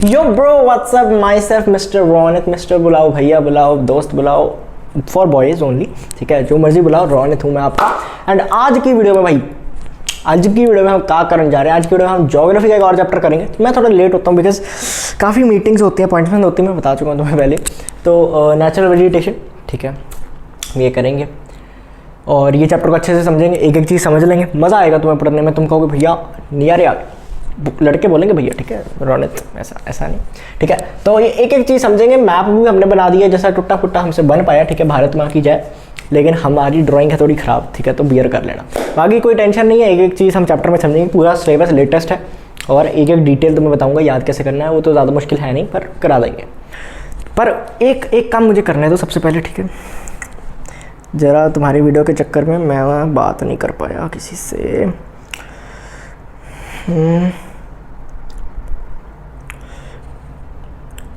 Yo bro what's up my self mister Ronit. Mister बुलाओ, भैया बुलाओ, दोस्त बुलाओ, फॉर बॉयज़ ओनली, ठीक है, जो मर्जी बुलाओ, रोनित हूँ मैं आपका। एंड आज की वीडियो में भाई, आज की वीडियो में हम क्या करने जा रहे हैं, आज की वीडियो में हम ज्योग्राफी का एक और चैप्टर करेंगे। तो मैं थोड़ा लेट होता हूँ बिकॉज काफ़ी मीटिंग्स होती हैं, अपॉइंटमेंट होती है, मैं बता चुका हूँ तुम्हें पहले। तो नेचुरल वेजिटेशन, ठीक है, ये करेंगे और ये चैप्टर को अच्छे से समझेंगे, एक एक चीज़ समझ लेंगे, मज़ा आएगा तुम्हें पढ़ने में। तुम कहोगे भैया नियारे यार, लड़के बोलेंगे भैया, ठीक है, रोनित ऐसा नहीं, ठीक है। तो ये एक एक चीज़ समझेंगे। मैप भी हमने बना दिया, जैसा टुट्टा फुट्टा हमसे बन पाया, ठीक है, भारत माँ की जाए, लेकिन हमारी ड्राइंग है थोड़ी ख़राब, ठीक है, तो बियर कर लेना। बाकी कोई टेंशन नहीं है, एक एक चीज़ हम चैप्टर में समझेंगे, पूरा सिलेबस लेटेस्ट है और एक एक डिटेल तुम्हें बताऊंगा याद कैसे करना है। वो तो ज़्यादा मुश्किल है नहीं, पर करा देंगे। पर एक काम मुझे करना है तो सबसे पहले, ठीक है, ज़रा तुम्हारी वीडियो के चक्कर में मैं बात नहीं कर पाया किसी से।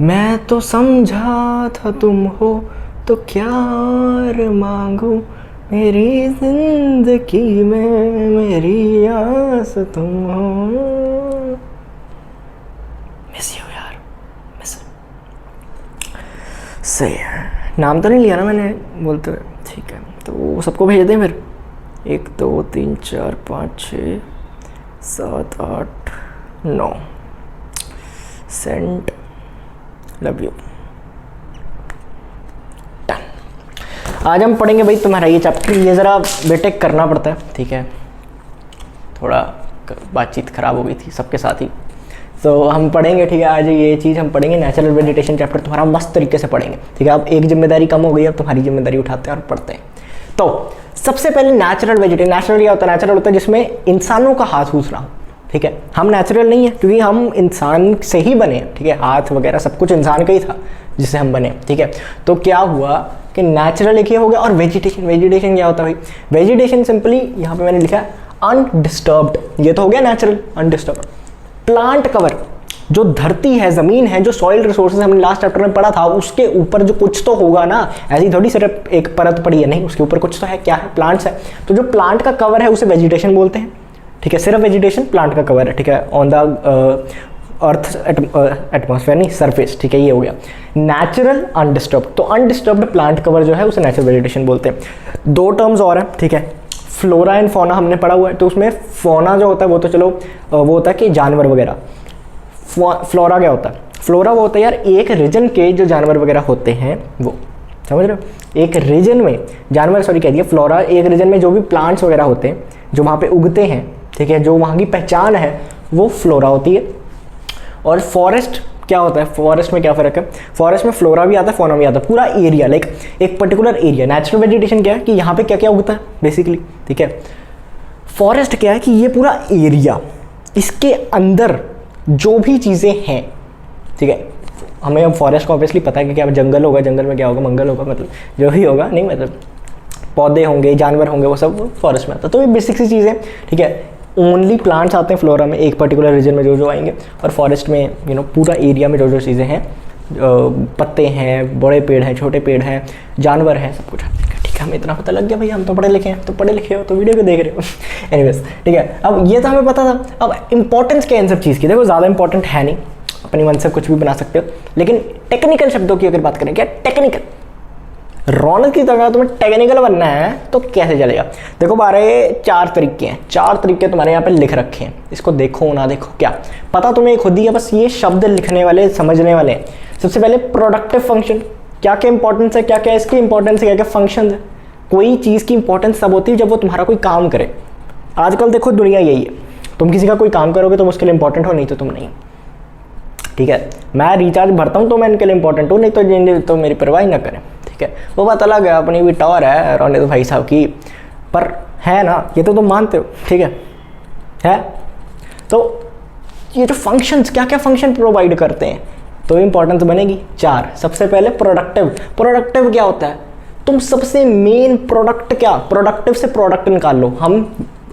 मैं तो समझा था तुम हो तो क्या मांगू, मेरी जिंदगी में मेरी आस तुम हो। मिस यू यार, मिस। सही है, नाम तो नहीं लिया ना मैंने बोलते हुए, ठीक है। तो सबको भेज दें फिर, 1 2 3 4 5 6 7 8 9 सेंड, लव यू, डन। आज हम पढ़ेंगे भाई तुम्हारा ये चैप्टर, ये ज़रा बेटेक करना पड़ता है, ठीक है, थोड़ा बातचीत ख़राब हो गई थी सबके साथ ही, तो हम पढ़ेंगे, ठीक है। आज ये चीज़ हम पढ़ेंगे, नेचुरल वेजिटेशन चैप्टर तुम्हारा मस्त तरीके से पढ़ेंगे, ठीक है। अब एक जिम्मेदारी कम हो गई, अब तुम्हारी जिम्मेदारी उठाते हैं और पढ़ते हैं। तो सबसे पहले नेचुरल वेजिटेशन, नेचुरल क्या होता है? नेचुरल होता है जिसमें इंसानों का हाथ हुस रहा हो, ठीक है। हम नेचुरल नहीं है क्योंकि हम इंसान से ही बने, ठीक है, हाथ वगैरह सब कुछ इंसान का ही था जिससे हम बने, ठीक है। तो क्या हुआ कि नेचुरल एक ये हो गया, और वेजिटेशन, वेजिटेशन क्या होता है भाई? वेजिटेशन सिंपली यहाँ पे मैंने लिखा है अनडिस्टर्ब्ड, ये तो हो गया नेचुरल, अनडिस्टर्ब्ड। प्लांट कवर, जो धरती है, ज़मीन है, जो सॉइल रिसोर्सेज हमने लास्ट चैप्टर में पढ़ा था, उसके ऊपर जो कुछ तो होगा ना, ऐसी थोड़ी सिर्फ एक परत पड़ी है, नहीं, उसके ऊपर कुछ तो है। क्या है? प्लांट्स है। तो जो प्लांट का कवर है उसे वेजिटेशन बोलते हैं, ठीक है। सिर्फ वेजिटेशन, प्लांट का कवर है, ठीक है, ऑन द अर्थ एटमॉस्फेयर नहीं, सरफेस, ठीक है, ये हो गया नेचुरल अनडिस्टर्ब्ड। तो अनडिस्टर्ब्ड प्लांट कवर जो है उसे नेचुरल वेजिटेशन बोलते हैं। 2 टर्म्स और हैं, ठीक है, फ्लोरा एंड फौना हमने पढ़ा हुआ है। तो उसमें फौना जो होता है वो तो चलो वो होता है कि जानवर वगैरह। फ्लोरा क्या होता है? फ्लोरा वो होता है यार एक रीजन के जो जानवर वगैरह होते हैं, वो समझ रहे हो, एक रीजन में जानवर, सॉरी कह दिया, फ्लोरा एक रीजन में जो भी प्लांट्स वगैरह होते हैं जो वहाँ पे उगते हैं, ठीक है, जो वहाँ की पहचान है, वो फ्लोरा होती है। और फॉरेस्ट क्या होता है? फॉरेस्ट में क्या फ़र्क है? फॉरेस्ट में फ्लोरा भी आता है, फौना भी आता है, पूरा एरिया, लाइक एक पर्टिकुलर एरिया। नेचुरल वेजिटेशन क्या है कि यहाँ पे क्या क्या उगता है बेसिकली, ठीक है। फॉरेस्ट क्या है कि ये पूरा एरिया, इसके अंदर जो भी चीज़ें हैं, ठीक है। हमें अब फॉरेस्ट को ऑब्वियसली पता है कि क्या जंगल होगा, जंगल में क्या होगा, मंगल होगा, मतलब जो भी होगा, नहीं मतलब पौधे होंगे, जानवर होंगे, वो सब फॉरेस्ट में आता है। तो ये बेसिक सी चीज़ें, ठीक है। ओनली प्लांट्स आते हैं फ्लोरा में, एक पर्टिकुलर रीजन में जो जो आएंगे, और फॉरेस्ट में पूरा एरिया में जो जो चीज़ें हैं, पत्ते हैं, बड़े पेड़ हैं, छोटे पेड़ हैं, जानवर हैं, सब कुछ, ठीक है। हमें इतना पता लग गया भाई, हम तो पढ़े लिखे हैं, तो पढ़े लिखे हो तो वीडियो को देख रहे हो। एनीवेज, ठीक है, अब ये तो हमें पता था। अब इंपॉर्टेंस क्या है इन सब चीज़ की? देखो ज़्यादा इंपॉर्टेंट है नहीं, अपनी मन से कुछ भी बना सकते हो, लेकिन टेक्निकल शब्दों की अगर बात करें, क्या टेक्निकल, रौनक की तरह तुम्हें टेक्निकल बनना है तो कैसे चलेगा? देखो बारे 4 तरीके हैं, 4 तरीके तुम्हारे यहाँ पे लिख रखे हैं, इसको देखो ना देखो, क्या पता तुम्हें खुद ही है, बस ये शब्द लिखने वाले, समझने वाले हैं। सबसे पहले प्रोडक्टिव फंक्शन, क्या क्या इंपॉर्टेंस है, क्या क्या इसकी इंपॉर्टेंस है, क्या क्या फंक्शन है। कोई चीज़ की इंपॉर्टेंस तब होती है जब वो तुम्हारा कोई काम करे। आजकल देखो दुनिया यही है, तुम किसी का कोई काम करोगे तो उसके लिए इंपॉर्टेंट हो, नहीं तो तुम नहीं, ठीक है। मैं रिचार्ज भरता हूँ तो मैं इनके लिए इंपॉर्टेंट हूँ, नहीं तो मेरी परवाह ना करें, ठीक है। वो बात अलग है, अपनी भी टावर है रोनित भाई साहब की, पर है ना, ये तो तुम मानते हो, ठीक है। तो ये जो फंक्शंस, क्या क्या फंक्शन प्रोवाइड करते हैं, तो इंपॉर्टेंस बनेगी 4। सबसे पहले प्रोडक्टिव। प्रोडक्टिव क्या होता है? तुम सबसे मेन प्रोडक्ट, क्या प्रोडक्टिव से प्रोडक्ट निकाल लो। हम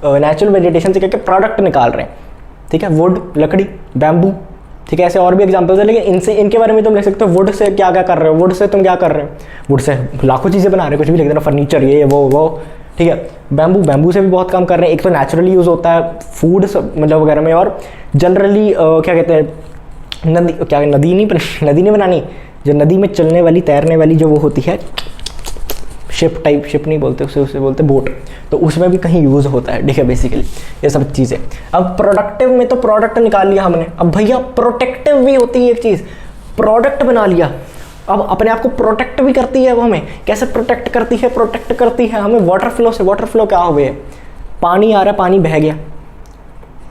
नेचुरल वेजिटेशन से क्या क्या प्रोडक्ट निकाल रहे हैं, ठीक है, वुड, लकड़ी, बैम्बू, ठीक है, ऐसे और भी एग्जांपल्स है, लेकिन इनके बारे में तुम लिख सकते हो। वुड से क्या क्या कर रहे हो, वुड से तुम क्या कर रहे हो, वुड से लाखों चीज़ें बना रहे हो, कुछ भी लिख देना, फर्नीचर, ये वो, ठीक है। बैम्बू से भी बहुत काम कर रहे हैं। एक तो नेचुरली यूज़ होता है फूड मतलब वगैरह में, और जनरली क्या कहते हैं, नदी, क्या नदी नहीं बनानी, जो नदी में चलने वाली तैरने वाली जो वो होती है शिप टाइप, शिप नहीं बोलते उसे बोलते बोट, तो उसमें भी कहीं यूज़ होता है, ठीक है। बेसिकली ये सब चीज़ें। अब प्रोडक्टिव में तो प्रोडक्ट निकाल लिया हमने, अब भैया प्रोटेक्टिव भी होती है एक चीज़, प्रोडक्ट बना लिया, अब अपने आप को प्रोटेक्ट भी करती है वो। हमें कैसे प्रोटेक्ट करती है हमें वाटर फ्लो से। वाटर फ्लो क्या हो गया, पानी आ रहा है, पानी बह गया,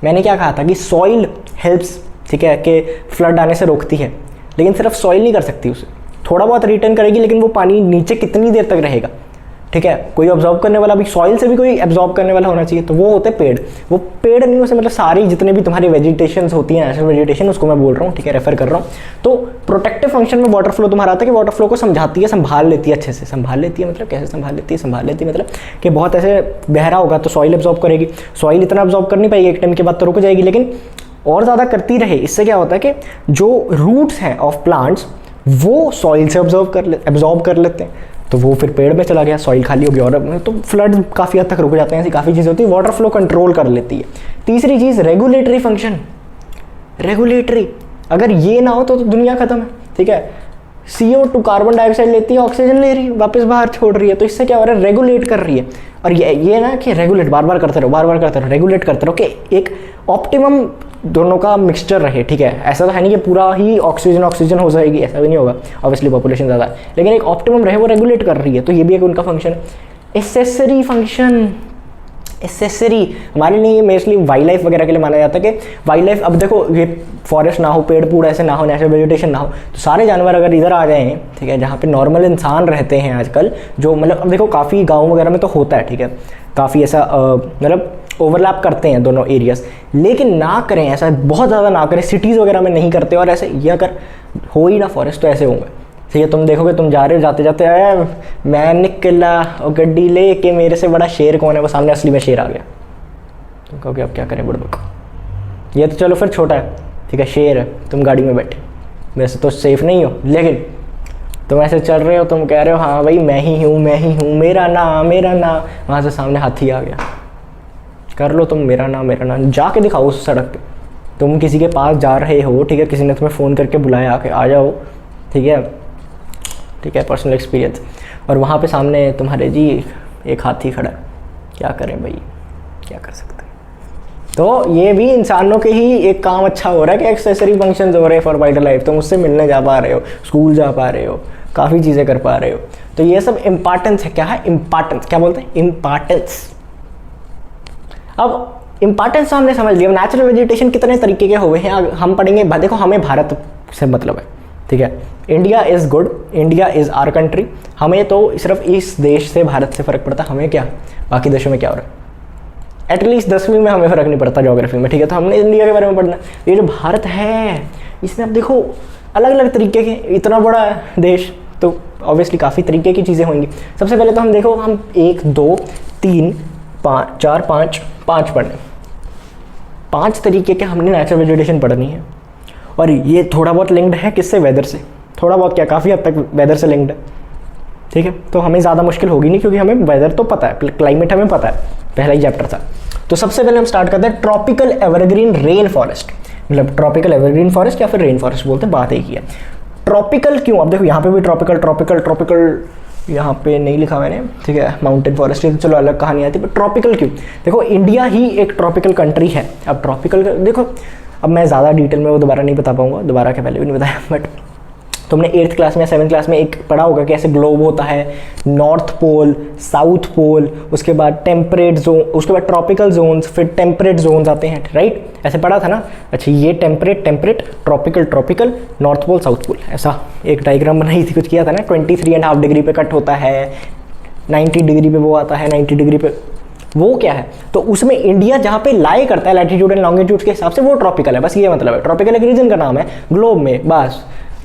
मैंने क्या कहा था कि सॉइल हेल्प्स, ठीक है, कि फ्लड आने से रोकती है, लेकिन सिर्फ सॉइल नहीं कर सकती उसे, थोड़ा बहुत रिटर्न करेगी, लेकिन वो पानी नीचे कितनी देर तक रहेगा, ठीक है। कोई ऑब्जॉर्व करने वाला भी, सॉइल से भी कोई एब्जॉर्व करने वाला होना चाहिए, तो वो होते पेड़। वो पेड़ नहीं, उसे मतलब सारी जितने भी तुम्हारी वेजिटेशंस होती हैं, नेचुरल वेजिटेशन, उसको मैं बोल रहा हूँ, ठीक है, रेफर कर रहा हूँ। तो प्रोटेक्टिव फंक्शन में वाटर फ्लो तुम्हारा आता है कि वाटर फ्लो को समझाती है, संभाल लेती है, अच्छे से संभाल लेती है। मतलब कैसे संभाल लेती है मतलब कि बहुत ऐसे बहरा होगा तो सॉइल एब्जॉर्व करेगी, सॉइल इतना एब्जॉर्व कर नहीं पाएगी, एक टाइम के बाद तो रुक जाएगी, लेकिन और ज़्यादा करती रहे। इससे क्या होता है कि जो रूट्स हैं ऑफ प्लांट्स वो सॉइल से एब्जॉर्ब कर लेते हैं, तो वो फिर पेड़ में चला गया, सॉइल खाली हो गया, और तो फ्लड काफ़ी हद तक रुक जाते हैं। ऐसी काफ़ी चीज़ें होती है, वाटर फ्लो कंट्रोल कर लेती है। तीसरी चीज़ रेगुलेटरी फंक्शन, रेगुलेटरी, अगर ये ना हो तो दुनिया खत्म है, ठीक है। CO2 कार्बन डाइऑक्साइड लेती है, ऑक्सीजन ले रही है, वापस बाहर छोड़ रही है, तो इससे क्या हो रहा है, रेगुलेट कर रही है। और ये ना कि रेगुलेट बार बार करते रहो, रेगुलेट करते रहो कि एक ऑप्टिमम दोनों का मिक्सचर रहे, ठीक है। ऐसा तो है नहीं कि पूरा ही ऑक्सीजन हो जाएगी, ऐसा भी नहीं होगा, ऑब्वियसली पॉपुलेशन ज़्यादा है, लेकिन एक ऑप्टिमम रहे, वो रेगुलेट कर रही है, तो ये भी एक उनका फंक्शन है। एसेसरी फंक्शन, एसेसरी हमारे लिए मोस्टली वाइल्ड लाइफ वगैरह के लिए माना जाता है कि वाइल्ड लाइफ, अब देखो ये फॉरेस्ट ना हो, पेड़ पूड़ ऐसे ना हो, नेचुरल वेजिटेशन ना हो, तो सारे जानवर अगर इधर आ जाएँ, ठीक है, जहाँ पे नॉर्मल इंसान रहते हैं आजकल, जो मतलब अब देखो काफ़ी गाँव वगैरह में तो होता है, ठीक है, काफ़ी ऐसा मतलब ओवरलैप करते हैं दोनों एरियाज, लेकिन ना करें ऐसा, बहुत ज़्यादा ना करें, सिटीज़ वगैरह में नहीं करते। और ऐसे ये अगर हो ही ना फॉरेस्ट तो ऐसे होंगे, ठीक है। तुम देखोगे, तुम जा रहे हो, जाते जाते आया मैं निकला और गड्डी ले के, मेरे से बड़ा शेर कौन है, वो सामने असली में शेर आ गया, तुम कहोगे अब क्या करें बुड़बक, ये तो चलो फिर छोटा है, ठीक है, शेर है, तुम गाड़ी में बैठे, वैसे तो सेफ नहीं हो, लेकिन तुम ऐसे चल रहे हो, तुम कह रहे हो हाँ भाई मैं ही हूँ, मेरा नाम, वहाँ से सामने हाथी आ गया, कर लो तुम मेरा नाम, जाके दिखाओ उस सड़क पे, तुम किसी के पास जा रहे हो, ठीक है, किसी ने तुम्हें फ़ोन करके बुलाया आके आ जाओ, ठीक है, पर्सनल एक्सपीरियंस, और वहाँ पे सामने तुम्हारे जी एक हाथी खड़ा है, क्या करें भाई, क्या कर सकते हैं। तो ये भी इंसानों के ही एक काम अच्छा हो रहा है कि एक्सेसरी फंक्शंस हो रहे हैं फॉर वाइल्ड लाइफ, तुम उससे मिलने जा पा रहे हो, स्कूल जा पा रहे हो, काफ़ी चीज़ें कर पा रहे हो, तो ये सब इम्पॉर्टेंस है। क्या है इम्पॉर्टेंस, क्या बोलते हैं, इम्पॉर्टेंस। अब इम्पॉर्टेंस तो हमने समझ लिया। नेचुरल वेजिटेशन कितने तरीके के हुए हैं हम पढ़ेंगे। देखो हमें भारत से मतलब है, ठीक है, India is good, India is our country, हमें तो सिर्फ इस देश से, भारत से फ़र्क पड़ता, हमें क्या बाकी देशों में क्या हो रहा है, एटलीस्ट 10वीं में हमें फ़र्क नहीं पड़ता ज्योग्राफी में, ठीक है। तो हमने इंडिया के बारे में पढ़ना। ये जो भारत है इसमें अब देखो अलग अलग तरीके के, इतना बड़ा देश तो ऑब्वियसली काफ़ी तरीके की चीज़ें होंगी। सबसे पहले तो हम देखो, हम 1 2 3 5 4 5 पढ़ने, 5 तरीके के हमने नेचुरल वेजिटेशन पढ़नी है। और ये थोड़ा बहुत लिंक्ड है किससे, वेदर से, थोड़ा बहुत क्या काफ़ी हद तक वेदर से लिंक्ड है, ठीक है। तो हमें ज़्यादा मुश्किल होगी नहीं, क्योंकि हमें वेदर तो पता है, क्लाइमेट हमें पता है, पहला ही चैप्टर था। तो सबसे पहले हम स्टार्ट करते हैं ट्रॉपिकल एवरग्रीन रेन फॉरेस्ट, मतलब ट्रॉपिकल एवरग्रीन फॉरेस्ट या फिर रेन फॉरेस्ट बोलते हैं, बात एक ही है। ट्रॉपिकल क्यों, अब देखो यहाँ पे भी ट्रॉपिकल यहाँ पे नहीं लिखा मैंने, ठीक है, माउंटेन फॉरेस्ट तो चलो अलग कहानी आती है, बट ट्रॉपिकल क्यों, देखो इंडिया ही एक ट्रॉपिकल कंट्री है। अब ट्रॉपिकल देखो, अब मैं ज़्यादा डिटेल में वो दोबारा नहीं बता पाऊँगा, दोबारा के पहले भी नहीं बताया, बट तुमने 8th क्लास में 7th क्लास में एक पढ़ा होगा कि ऐसे ग्लोब होता है, नॉर्थ पोल, साउथ पोल, उसके बाद टेम्परेट जोन, उसके बाद ट्रॉपिकल जोन्स, फिर टेम्परेट जोन्स आते हैं, राइट, ऐसे पढ़ा था ना। अच्छा, ये temperate, tropical, north pole, south pole, ऐसा एक डायग्राम बनाई थी, कुछ किया था ना। 23.5 डिग्री पे कट होता है, 90 डिग्री पे वो आता है, 90 डिग्री पे वो क्या है, तो उसमें इंडिया जहाँ पे लाई करता है लैटिट्यूड एंड लॉन्गिट्यूड के हिसाब से वो ट्रॉपिकल है, बस ये मतलब है। ट्रॉपिकल एक रीजन का नाम है ग्लोब में, बस।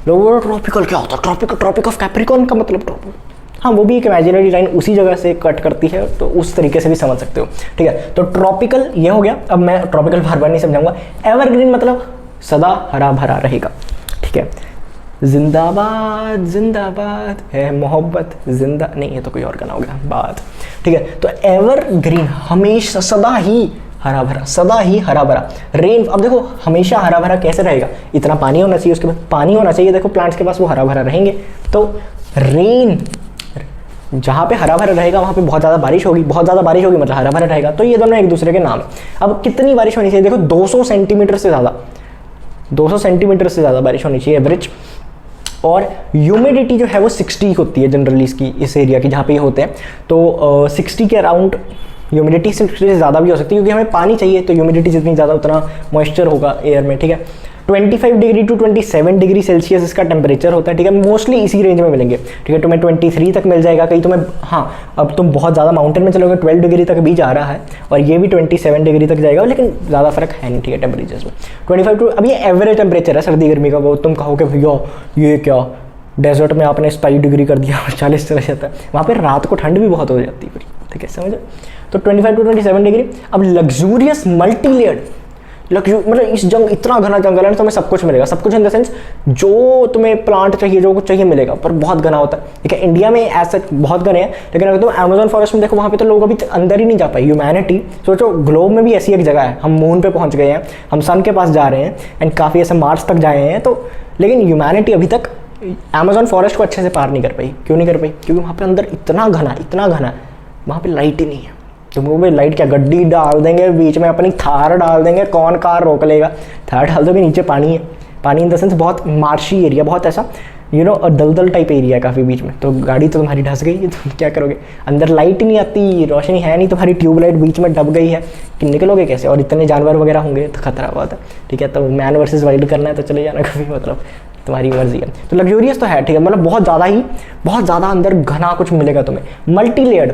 लोगों ट्रॉपिकल क्या होता है, ट्रॉपिक ऑफ कैप्रिकॉर्न का मतलब ट्रॉपिक, हाँ वो भी एक इमेजिनरी लाइन उसी जगह से कट करती है, तो उस तरीके से भी समझ सकते हो, ठीक है। तो ट्रॉपिकल ये हो गया। अब मैं ट्रॉपिकल बार बार नहीं समझाऊंगा। एवरग्रीन मतलब सदा हरा भरा रहेगा, ठीक है। जिंदाबाद जिंदाबाद है मोहब्बत नहीं, ये तो कोई और गाना हो गया, बात, ठीक है। तो एवरग्रीन हमेशा सदा ही हरा भरा, सदा ही हरा भरा। रेन, अब देखो हमेशा हरा भरा कैसे रहेगा, इतना पानी होना चाहिए, उसके बाद पानी होना चाहिए, देखो प्लांट्स के पास वो हरा भरा रहेंगे। तो रेन, जहाँ पे हरा भरा रहेगा वहाँ पे बहुत ज़्यादा बारिश होगी, बहुत ज़्यादा बारिश होगी मतलब हरा भरा रहेगा। तो ये दोनों एक दूसरे के नाम है। अब कितनी बारिश होनी चाहिए, देखो 200 सेंटीमीटर से ज़्यादा, 200 सेंटीमीटर से ज़्यादा बारिश होनी चाहिए एवरेज। और ह्यूमिडिटी जो है वो 60 होती है जनरली इसकी, इस एरिया की जहाँ पे ये होते हैं। तो 60 के अराउंड ह्यूमिडिटी, 60 से ज़्यादा भी हो सकती है क्योंकि हमें पानी चाहिए, तो ह्यूमिडिटी जितनी ज़्यादा उतना मॉइस्चर होगा एयर में, ठीक है। 25 डिग्री टू 27 डिग्री सेल्सियस इसका टेम्परेचर होता है, ठीक है। मोस्टली इसी रेंज में मिलेंगे, ठीक है। तुम्हें 23 तक मिल जाएगा, कहीं तुम्हें, हाँ अब तुम बहुत ज़्यादा माउंटेन में चलोगे 12 डिग्री तक भी जा रहा है, और ये भी 27 डिग्री तक जाएगा, लेकिन ज़्यादा फर्क है नहीं, ठीक है, टेम्परेचर्स में। 25 टू, अब ये एवरेज टेम्परेचर है सर्दी गर्मी का। वो तुम कहोगे भैया ये क्या डेजर्ट में आपने 22 डिग्री कर दिया, 40 चला जाता है, वहाँ पे रात को ठंड भी बहुत हो जाती है फिर, ठीक है, समझो। तो 25 टू 27 डिग्री। अब लग्जूरियस मल्टी लेयर्ड, मतलब इस इतना घना जंगल है ना, तुम्हें सब कुछ मिलेगा, सब कुछ इन द सेंस जो तुम्हें प्लांट चाहिए, जो कुछ चाहिए मिलेगा, पर बहुत घना होता है, ठीक है। इंडिया में ऐसा बहुत घने हैं, लेकिन अगर तुम अमेजोन फॉरेस्ट में देखो वहाँ पे तो लोग अभी अंदर ही नहीं जा पाए। ह्यूमैनिटी, सोचो ग्लोब में भी ऐसी एक जगह है, हम मून पे पहुँच गए हैं, हम सन के पास जा रहे हैं, एंड काफ़ी ऐसे मार्स तक जाए हैं, तो लेकिन ह्यूमैनिटी अभी तक अमेजोन फॉरेस्ट को अच्छे से पार नहीं कर पाई। क्यों नहीं कर पाई? क्योंकि वहाँ पे अंदर इतना घना, वहाँ पे लाइट ही नहीं है। तुमको भाई लाइट क्या, गड्डी डाल देंगे बीच में, अपनी थार डाल देंगे, कौन कार रोक लेगा? थार डाल दोगे, नीचे पानी है, पानी इन द सेंस बहुत मार्शी एरिया, बहुत ऐसा दलदल टाइप एरिया है काफ़ी बीच में, तो गाड़ी तो तुम्हारी ढस गई, तुम क्या करोगे? अंदर लाइट ही नहीं आती, रोशनी है नहीं, तुम्हारी ट्यूबलाइट बीच में दब गई है, कि निकलोगे कैसे? और इतने जानवर वगैरह होंगे तो खतरा बहुत है, ठीक है। तो मैन वर्सेस वाइल्ड करना है तो चले जाना कभी, मतलब तुम्हारी मर्जी है। तो लग्जूरियस तो है, ठीक है, मतलब बहुत ज़्यादा अंदर घना कुछ मिलेगा तुम्हें। मल्टी लेयर्ड,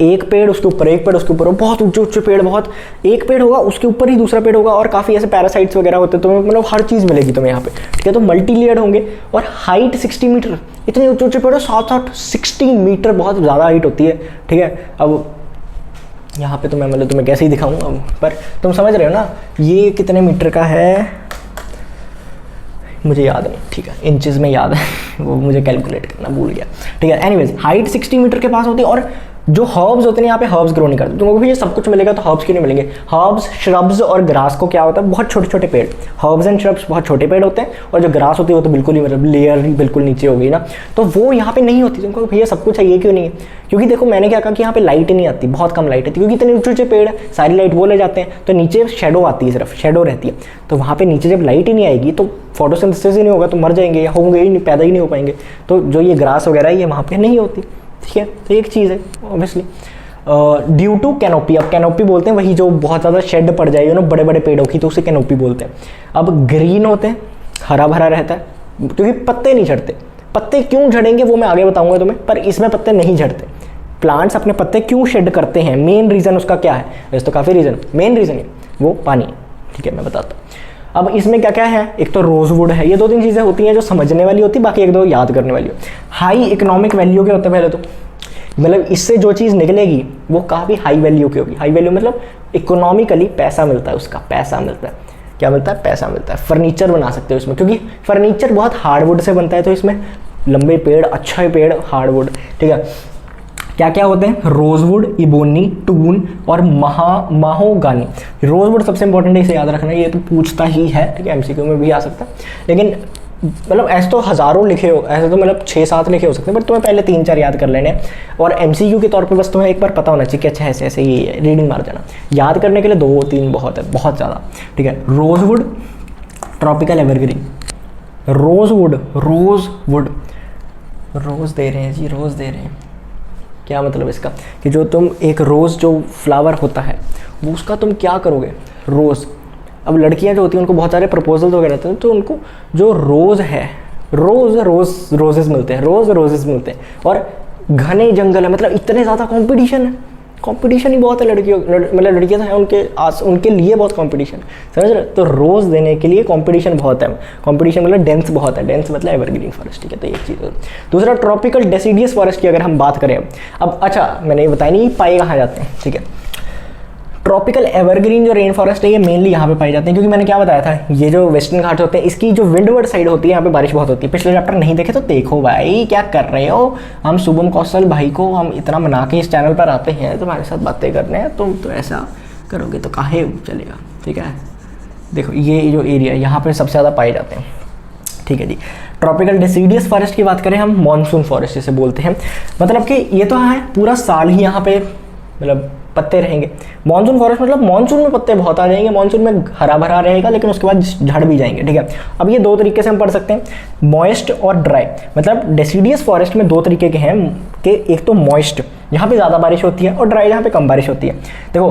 एक पेड़ उसके ऊपर, एक पेड़ उसके ऊपर, बहुत ऊंचे पेड़, बहुत, एक पेड़ होगा उसके ऊपर ही दूसरा पेड़ होगा, और काफ़ी ऐसे पैरासाइट्स वगैरह होते हैं, तुम्हें मतलब हर चीज़ मिलेगी तुम्हें यहाँ पे, ठीक है। तो मल्टी लेयर्ड होंगे, और हाइट 60 मीटर, इतने ऊंचे पेड़, 60 मीटर, बहुत ज़्यादा हाइट होती है, ठीक है। अब यहाँ पे तो मैं मतलब तुम्हें कैसे ही दिखाऊंगा, पर तुम समझ रहे हो ना ये कितने मीटर का है, मुझे याद नहीं, ठीक है, इंचेस में याद है वो मुझे कैलकुलेट करना भूल गया, ठीक है। एनीवेज हाइट 60 मीटर के पास होती है, और जो हर्ब्स होते हैं यहाँ पे हर्ब्स ग्रो नहीं करते। तुमको भी ये सब कुछ मिलेगा तो हर्ब्स क्यों नहीं मिलेंगे? हर्ब्स, श्रब्स और ग्रास को क्या होता है, बहुत छोटे छोटे पेड़, हर्ब्स एंड श्रब्स बहुत छोटे पेड़ होते हैं, और जो ग्रास होती है वो तो बिल्कुल ही मतलब लेयर ही बिल्कुल नीचे हो गई ना, तो वो यहाँ पे नहीं होती। तुमको भैया सब कुछ है, ये क्यों नहीं है? क्योंकि देखो मैंने क्या कहा कि यहाँ पे लाइट ही नहीं आती, बहुत कम लाइट आती, क्योंकि इतने ऊंचे ऊंचे पेड़ है, सारी लाइट वो ले जाते हैं, तो नीचे शेडो आती है, सिर्फ शेडो रहती है। तो वहाँ पे नीचे जब लाइट ही नहीं आएगी तो फोटोसिंथेसिस ही नहीं होगा, तो मर जाएंगे, या होंगे ही नहीं, पैदा ही नहीं हो पाएंगे। तो जो ये ग्रास वगैरह ये वहाँ पे नहीं होती, ठीक है। तो एक चीज़ है ऑब्वियसली। ड्यू टू कैनोपी, अब कैनोपी बोलते हैं वही जो बहुत ज़्यादा शेड पड़ जाए ना बड़े बड़े पेड़ों की, तो उसे कैनोपी बोलते हैं। अब ग्रीन होते हैं, हरा भरा रहता है, क्योंकि पत्ते नहीं झड़ते। पत्ते क्यों झड़ेंगे वो मैं आगे बताऊंगा तुम्हें, पर इसमें पत्ते नहीं झड़ते। प्लांट्स अपने पत्ते क्यों शेड करते हैं, मेन रीज़न उसका क्या है? वैसे तो काफ़ी रीज़न, मेन रीज़न है वो पानी, ठीक है, मैं बताता हूँ। अब इसमें क्या क्या है, एक तो रोजवुड है, ये 2-3 चीज़ें होती हैं जो समझने वाली होती है, बाकी 1-2 याद करने वाली हो। हाई इकोनॉमिक वैल्यू के होते हैं पहले तो, मतलब इससे जो चीज़ निकलेगी वो काफ़ी हाई वैल्यू की होगी। हाई वैल्यू मतलब इकोनॉमिकली पैसा मिलता है, उसका पैसा मिलता है। क्या मिलता है? पैसा मिलता है। फर्नीचर बना सकते हो इसमें, क्योंकि फर्नीचर बहुत हार्डवुड से बनता है, तो इसमें लंबे पेड़, अच्छे पेड़, हार्डवुड, ठीक है। क्या क्या होते हैं? रोजवुड, इबोनी, टून और माहोगानी। रोजवुड सबसे इंपॉर्टेंट है, इसे याद रखना, ये तो पूछता ही है, ठीक है, एमसीक्यू में भी आ सकता है। लेकिन मतलब ऐसे तो हज़ारों लिखे हो, ऐसे तो मतलब 6-7 लिखे हो सकते हैं, बट तुम्हें पहले 3-4 याद कर लेने, और एमसीक्यू के तौर पे बस तुम्हें एक बार पता होना चाहिए कि अच्छा ऐसे ऐसे ये रीडिंग मार जाना। याद करने के लिए 2-3 बहुत है, बहुत ज़्यादा, ठीक है। रोजवुड, ट्रॉपिकल एवरग्रीन, रोजवुड, रोज़ दे रहे हैं जी, रोज़ दे रहे हैं। क्या मतलब इसका? कि जो तुम एक रोज़ जो फ्लावर होता है वो उसका तुम क्या करोगे? रोज़। अब लड़कियां जो होती हैं उनको बहुत सारे प्रपोजल वगैरह रहते हैं, तो उनको जो रोज़ है, रोजेस मिलते हैं, रोजेस मिलते हैं, और घने जंगल है, मतलब इतने ज़्यादा कंपटीशन है, कंपटीशन ही बहुत है लड़कियों, मतलब लड़कियां तो हैं उनके लिए बहुत कंपटीशन, समझ रहे? तो रोज़ देने के लिए कंपटीशन बहुत है, कंपटीशन मतलब डेंस बहुत है, डेंस मतलब एवरग्रीन फॉरेस्ट, ठीक है। तो एक चीज़ है। दूसरा ट्रॉपिकल डेसिडियस फॉरेस्ट की अगर हम बात करें, अब अच्छा मैंने ये बताया नहीं पाए कहाँ जाते हैं, ठीक है। ट्रॉपिकल एवरग्रीन जो रेन फॉरेस्ट है ये मेनली यहाँ पे पाए जाते हैं, क्योंकि मैंने क्या बताया था, ये जो वेस्टर्न घाट होते हैं इसकी जो विंडवर्ड साइड होती है यहाँ पे बारिश बहुत होती है। पिछले चैप्टर नहीं देखे तो देखो भाई, क्या कर रहे हो? हम शुभम कौशल भाई को हम इतना मना के इस चैनल पर आते हैं तुम्हारे साथ बातें करने हैं, तुम तो ऐसा करोगे तो काहे चलेगा, ठीक है। देखो ये जो एरिया है यहाँ पे सबसे ज़्यादा पाए जाते हैं, ठीक है जी। ट्रॉपिकल डिसीडियस फॉरेस्ट की बात करें हम, मॉनसून फॉरेस्ट जिसे बोलते हैं, मतलब कि ये तो है पूरा साल ही यहाँ पे मतलब पत्ते रहेंगे। मॉनसून फॉरेस्ट मतलब मॉनसून में पत्ते बहुत आ जाएंगे, मॉनसून में हरा भरा रहेगा, लेकिन उसके बाद झड़ भी जाएंगे, ठीक है। अब ये दो तरीके से हम पढ़ सकते हैं, मॉइस्ट और ड्राई। मतलब डेसिडियस फॉरेस्ट में दो तरीके के हैं कि एक तो मॉइस्ट, यहाँ पे ज़्यादा बारिश होती है, और ड्राई जहाँ पे कम बारिश होती है। देखो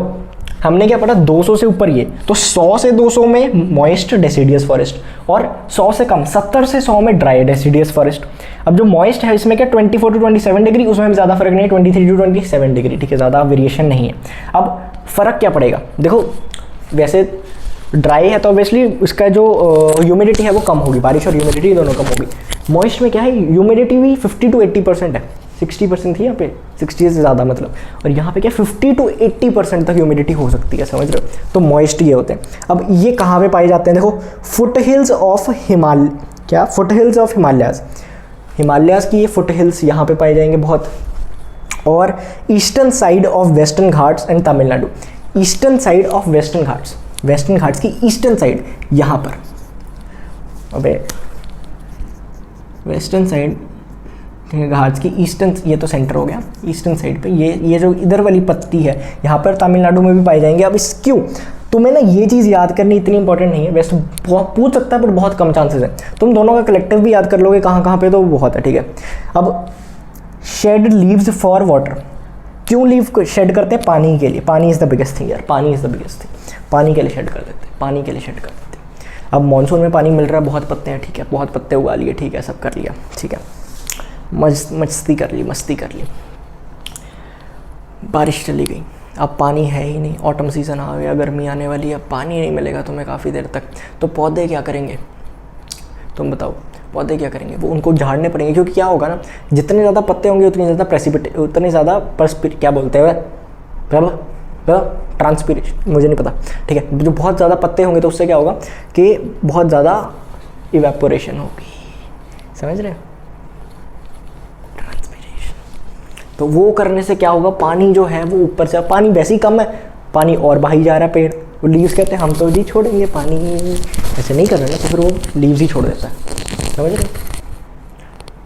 हमने क्या पढ़ा, 200 से ऊपर ये, तो 100 से 200 में मॉइस्ट डेसिडियस फॉरेस्ट, और 100 से कम 70 से 100 में ड्राई डेसिडियस फॉरेस्ट। अब जो मॉइस्ट है इसमें क्या 24 टू 27 डिग्री, उसमें ज़्यादा फर्क नहीं है, 23 टू 27 डिग्री, ठीक है, ज़्यादा वेरिएशन नहीं है। अब फ़र्क क्या पड़ेगा, देखो वैसे ड्राई है तो ऑब्वियसली इसका जो ह्यूमिडिटी है वो कम होगी, बारिश और ह्यूमिडिटी दोनों कम होगी। मॉइस्ट में क्या है, ह्यूमिडिटी भी 50 टू 80% है, 60% थी यहाँ पे, 60 से ज़्यादा मतलब, और यहाँ पे क्या 50 टू 80% तक ह्यूमिडिटी हो सकती है, समझ रहे हो। तो मॉइस्ट ये होते हैं। अब ये कहाँ पे पाए जाते हैं, देखो foot hills of Himalayas, Himalayas की ये फुट हिल्स यहाँ पे पाए जाएंगे बहुत, और eastern side of western Ghats and Tamil Nadu. Eastern side of western Ghats, western Ghats की ईस्टर्न साइड यहाँ पर, अबे वेस्टर्न साइड घाट्स की ईस्टर्न, ये तो सेंटर हो गया, ईस्टर्न साइड पे ये जो इधर वाली पत्ती है यहाँ पर तमिलनाडु में भी पाई जाएंगे। अब इस क्यों, तुम्हें ना ये चीज़ याद करनी इतनी इंपॉर्टेंट नहीं है, वैसे पूछ सकता है पर बहुत कम चांसेस है। तुम दोनों का कलेक्टिव भी याद कर लोगे कहाँ कहाँ पे, तो बहुत है, ठीक है। अब शेड लीव्स फॉर वाटर, क्यों लीव शेड करते हैं, पानी के लिए। पानी इज़ द बिगेस्ट थिंग यार, पानी इज़ द बिगेस्ट थिंग, पानी के लिए शेड कर देते हैं, पानी के लिए शेड कर देते हैं। अब मानसून में पानी मिल रहा है, बहुत पत्ते हैं, ठीक है, बहुत पत्ते उगा लिए, ठीक है, सब कर लिया, ठीक है, मस्ती कर ली, बारिश चली गई, अब पानी है ही नहीं, ऑटम सीज़न आ गया, गर्मी आने वाली है, अब पानी नहीं मिलेगा तुम्हें काफ़ी देर तक, तो पौधे क्या करेंगे, तुम बताओ, पौधे क्या करेंगे, वो उनको झाड़ने पड़ेंगे, क्योंकि क्या होगा ना, जितने ज़्यादा पत्ते होंगे उतनी ज़्यादा क्या बोलते हैं ट्रांसपीरेशन, मुझे नहीं पता, ठीक है। जो बहुत ज़्यादा पत्ते होंगे तो उससे क्या होगा कि बहुत ज़्यादा इवेपोरेशन होगी, समझ रहे हो, तो वो करने से क्या होगा, पानी जो है वो ऊपर से, पानी वैसे ही कम है, पानी और बहाई जा रहा है पेड़, वो लीव्स कहते हैं हम तो जी छोड़ेंगे पानी, ऐसे नहीं कर रहे ना, तो फिर वो लीव्स ही छोड़ देता है, समझ रहे।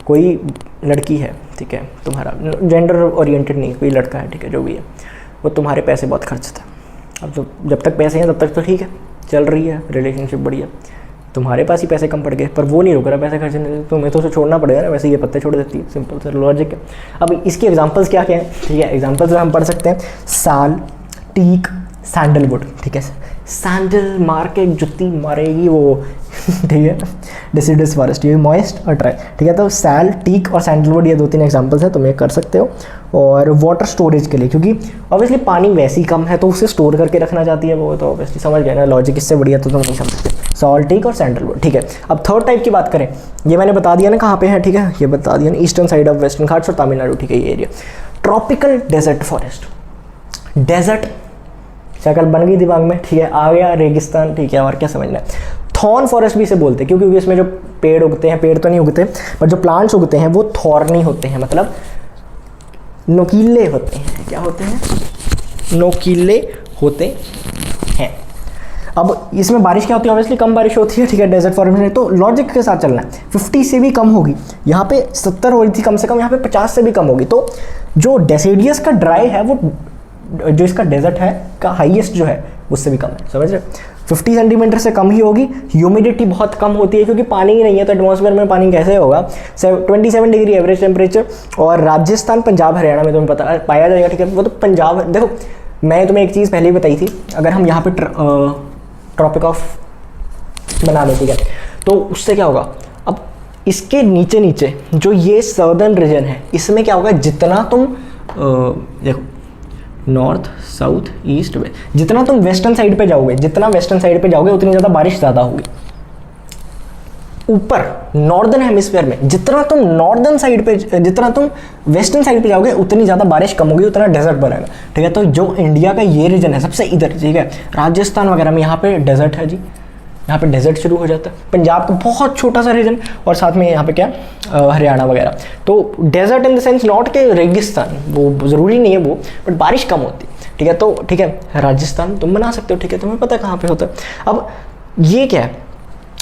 कोई लड़की है, ठीक है, तुम्हारा जेंडर ओरिएंटेड नहीं, कोई लड़का है, ठीक है, जो भी है, वो तुम्हारे पैसे बहुत खर्चता है। अब जब तक पैसे हैं तब तक तो ठीक है, चल रही है रिलेशनशिप बढ़िया, तुम्हारे पास ही पैसे कम पड़ गए, पर वो नहीं रुक रहा पैसे खर्चने, तुम्हें तो उसे छोड़ना पड़ेगा ना, वैसे ये पत्ते छोड़ देती है, सिंपल सा लॉजिक है। अब इसके एग्जांपल्स क्या क्या हैं, ठीक है, एग्जांपल्स हम पढ़ सकते हैं, साल, टीक, सैंडलवुड, ठीक है, सैंडल मार के जुत्ती मारेगी वो, ठीक है, डेसिडस फॉरेस्ट, ये मॉइस्ट और ड्राई, ठीक है। तो सैल, टीक और सैंडलवुड ये 2-3 एग्जांपल्स हैं, तुम ये कर सकते हो। और वाटर स्टोरेज के लिए, क्योंकि ऑब्वियसली पानी वैसे ही कम है तो उसे स्टोर करके रखना चाहती है वो, तो ऑब्वियसली समझ गए ना लॉजिक, इससे बढ़िया तो तुम नहीं समझ सकते। सॉल्ट, टीक और सैंडलवुड, ठीक है। अब थर्ड टाइप की बात करें, ये मैंने बता दिया ना कहाँ पे है, ठीक है, ये बता दिया ना, eastern side of western Ghats और तमिलनाडु, ठीक है, ये area. Tropical desert forest, desert शक्ल बन गई दिमाग में, ठीक है, आ गया रेगिस्तान, ठीक है, और क्या समझना है। थॉर्न फॉरेस्ट भी इसे बोलते हैं, क्योंकि इसमें जो पेड़ उगते हैं, पेड़ तो नहीं उगते पर जो प्लांट्स उगते हैं वो थॉर्नी होते हैं, मतलब नोकीले होते हैं। क्या होते हैं, नोकीले होते हैं। अब इसमें बारिश क्या होती है, ऑब्वियसली कम बारिश होती है, ठीक है, डेजर्ट फॉरेस्ट में, तो लॉजिक के साथ चलना है, 50 से भी कम होगी, यहाँ पे 70 हो रही थी कम से कम, यहाँ पे 50 से भी कम होगी। तो जो डेसिडियस का ड्राई है वो, जो इसका डेजर्ट है का हाईएस्ट जो है उससे भी कम है, समझ रहे, 50 सेंटीमीटर से कम ही होगी। ह्यूमिडिटी बहुत कम होती है, क्योंकि पानी ही नहीं है, तो एटमॉस्फेयर में पानी कैसे होगा। 27 डिग्री एवरेज टेम्परेचर, और राजस्थान, पंजाब, हरियाणा में तुम्हें पता पाया जाएगा, ठीक है। वो तो पंजाब, देखो मैं तुम्हें एक चीज़ पहले ही बताई थी, अगर हम यहाँ पे ट्रॉपिक ऑफ बना लें, ठीक है, तो उससे क्या होगा, अब इसके नीचे नीचे जो ये सदर्न रीजन है, इसमें क्या होगा, जितना तुम देखो नॉर्थ, साउथ, ईस्ट, वेस्ट, जितना तुम वेस्टर्न साइड पे जाओगे, जितना वेस्टर्न साइड पे जाओगे उतनी ज़्यादा बारिश ज़्यादा होगी। ऊपर नॉर्दर्न हेमिस्फीयर में जितना तुम नॉर्दर्न साइड पे, जितना तुम वेस्टर्न साइड पे जाओगे उतनी ज़्यादा बारिश कम होगी, उतना डेजर्ट बनेगा, ठीक है। तो जो इंडिया का ये रीजन है सबसे इधर, ठीक है, राजस्थान वगैरह में यहाँ पे डेजर्ट है जी, यहाँ पे डेजर्ट शुरू हो जाता है। पंजाब का बहुत छोटा सा रीजन, और साथ में यहाँ पे क्या हरियाणा वगैरह, तो desert in the sense not के रेगिस्तान, वो ज़रूरी नहीं है वो, बट बारिश कम होती है, ठीक ठीक है। तो ठीक है, राजस्थान तुम बना सकते हो, ठीक है, तुम्हें पता है कहाँ पे होता है। अब ये क्या है,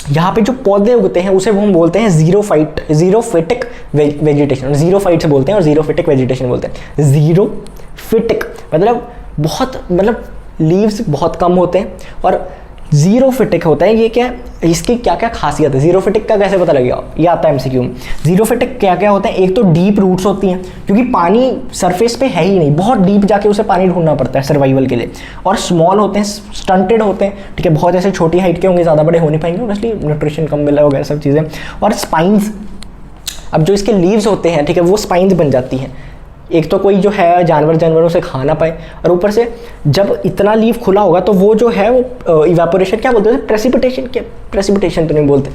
यहाँ पे जो पौधे उगते हैं उसे हम बोलते हैं जीरोफिटिक वेजिटेशन, जीरोफाइट से बोलते हैं और जीरोफिटिक वेजिटेशन बोलते हैं। जीरोफिटिक मतलब लीव्स बहुत कम होते हैं, और जीरोफिटिक होता है। ये क्या है, इसकी क्या क्या खासियत है, जीरोफिटिक का कैसे पता लगेगा, ये आता है एमसीक्यू में। जीरोफिटिक क्या क्या होता है, एक तो डीप रूट्स होती हैं, क्योंकि पानी सरफेस पे है ही नहीं, बहुत डीप जाके उसे पानी ढूंढना पड़ता है सर्वाइवल के लिए। और स्मॉल होते हैं, स्टंटेड होते हैं, ठीक है, बहुत ऐसे छोटी हाइट के होंगे, ज़्यादा बड़े हो नहीं पाएंगे, ऑब्वियसली न्यूट्रिशन कम मिला वगैरह सब चीज़ें। और स्पाइंस, अब जो इसके लीव्स होते हैं, ठीक है, वो स्पाइंस बन जाती हैं। एक तो कोई जो है जानवर उसे खा ना पाए, और ऊपर से जब इतना लीफ खुला होगा तो वो जो है वो इवेपोरेशन, क्या बोलते हैं, प्रेसिपिटेशन तो नहीं बोलते,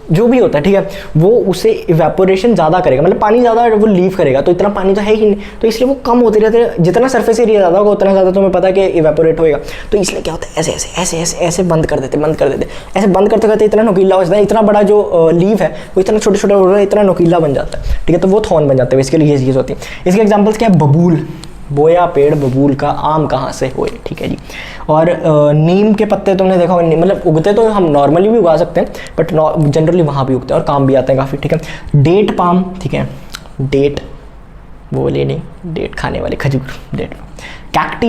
जो भी होता है, ठीक है, वो उसे इवेपोरेशन ज़्यादा करेगा, मतलब पानी ज़्यादा वो लीव करेगा, तो इतना पानी तो है ही नहीं, तो इसलिए वो कम होते रहते हैं। जितना सरफेस एरिया ज़्यादा होगा उतना ज़्यादा तुम्हें पता है कि इवेपोरेट होएगा। तो इसलिए क्या होता है, ऐसे ऐसे ऐसे ऐसे ऐसे बंद कर देते, ऐसे बंद करते करते इतना नुकीला हो जाता है, इतना बड़ा जो लीव है वो इतना छोटे छोटे हो रहा है, इतना नुकीला बन जाता है, ठीक है, तो वो थॉर्न बन जाते हैं। इसके लिए ये चीज़ होती है। इसके एग्जाम्पल्स क्या है, बबूल, बोया पेड़ बबूल का, आम कहाँ से हुए, ठीक है जी। और नीम के पत्ते तुमने देखा होगा, मतलब उगते तो हम नॉर्मली भी उगा सकते हैं, बट जनरली वहाँ भी उगते हैं और काम भी आते हैं काफ़ी, ठीक है। डेट पाम, ठीक है, डेट बोले नहीं, डेट खाने वाले खजूर, डेट।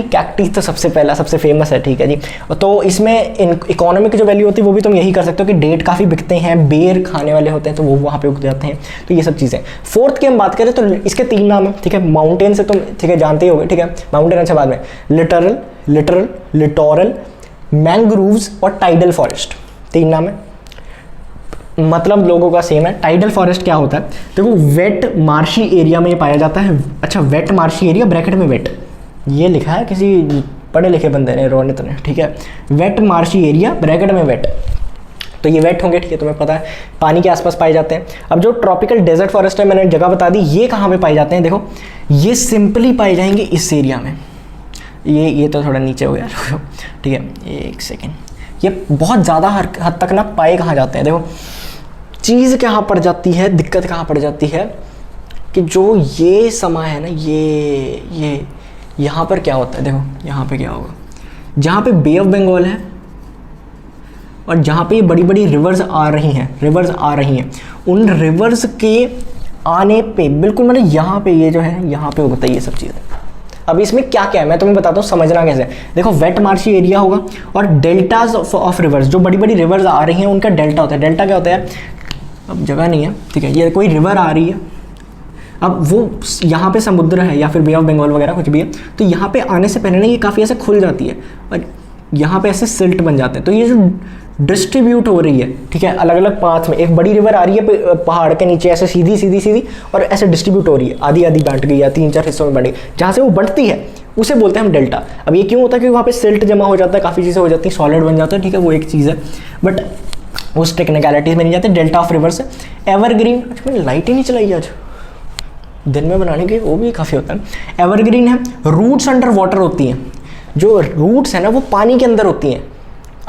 कैक्टी तो सबसे पहला सबसे फेमस है, ठीक है जी। तो इसमें इकोनॉमिक जो वैल्यू होती है वो भी तुम यही कर सकते हो कि डेट काफ़ी बिकते हैं, बेर खाने वाले होते हैं तो वो वहाँ पे उग जाते हैं, तो ये सब चीज़ें। फोर्थ की हम बात करें तो इसके 3 नाम है, ठीक है। माउंटेन से तुम, ठीक है, जानते ही होगे, ठीक है, माउंटेन अच्छा बाद में, लिटोरल, मैंग्रोव्स और टाइडल फॉरेस्ट, 3 नाम है, मतलब लोगों का सेम है। टाइडल फॉरेस्ट क्या होता है, देखो वेट मार्शी एरिया में पाया जाता है। अच्छा, वेट मार्शी एरिया ब्रैकेट में वेट, ये लिखा है किसी पढ़े लिखे बंदे ने, रोनित ने, ठीक है, वेट मार्शी एरिया ब्रैकेट में वेट, तो ये वेट होंगे, ठीक है, तुम्हें पता है, पानी के आसपास पाए जाते हैं। अब जो ट्रॉपिकल डेजर्ट फॉरेस्ट है, मैंने जगह बता दी, ये कहाँ पे पाए जाते हैं, देखो ये सिंपली पाए जाएंगे इस एरिया में, ये तो थोड़ा नीचे हो गया, ठीक है, एक सेकेंड, ये बहुत ज़्यादा हद तक ना पाए कहाँ जाते हैं, देखो चीज़ कहाँ पड़ जाती है, दिक्कत कहाँ पड़ जाती है कि जो ये समा है ना, ये यहाँ पर क्या होता है, देखो यहाँ पे क्या होगा, जहाँ पे बे ऑफ बंगाल है और जहाँ पे ये बड़ी बड़ी रिवर्स आ रही हैं, उन रिवर्स के आने पे बिल्कुल मतलब यहाँ पे ये जो है यहाँ पे होता है ये सब चीज़ें। अब इसमें क्या क्या है मैं तुम्हें बताता हूँ, समझना कैसे। देखो वेट मार्शी एरिया होगा और डेल्टाज ऑफ रिवर्स, जो बड़ी बड़ी रिवर्स आ रही हैं उनका डेल्टा होता है। डेल्टा क्या होता है, अब जगह नहीं है, ठीक है, ये कोई रिवर आ रही है, अब वो यहाँ पे समुद्र है या फिर बे ऑफ बंगाल वगैरह कुछ भी है, तो यहाँ पे आने से पहले ना ये काफ़ी ऐसे खुल जाती है और यहाँ पे ऐसे सिल्ट बन जाते हैं। तो ये जो डिस्ट्रीब्यूट हो रही है, ठीक है, अलग अलग पाथ में, एक बड़ी रिवर आ रही है पहाड़ के नीचे ऐसे सीधी और ऐसे डिस्ट्रीब्यूट हो रही है, आधी बांट गई या 3-4 हिस्सों में बढ़ी, जहाँ से वो बढ़ती है उसे बोलते हैं हम डेल्टा। अब ये क्यों होता है, क्योंकि वहाँ पे सिल्ट जमा हो जाता है, काफ़ी चीज़ें हो जाती हैं, सॉलिड बन जाता है, ठीक है, वो एक चीज़ है, बट उस टेक्निकलिटीज़ में नहीं जाते। डेल्टा ऑफ रिवर से एवरग्रीन, अच्छा मैंने लाइट ही नहीं चलाई आज, दिन में बनाने के वो भी काफ़ी होता है। एवरग्रीन है, रूट्स अंडर वाटर होती हैं, जो रूट्स है ना वो पानी के अंदर होती हैं,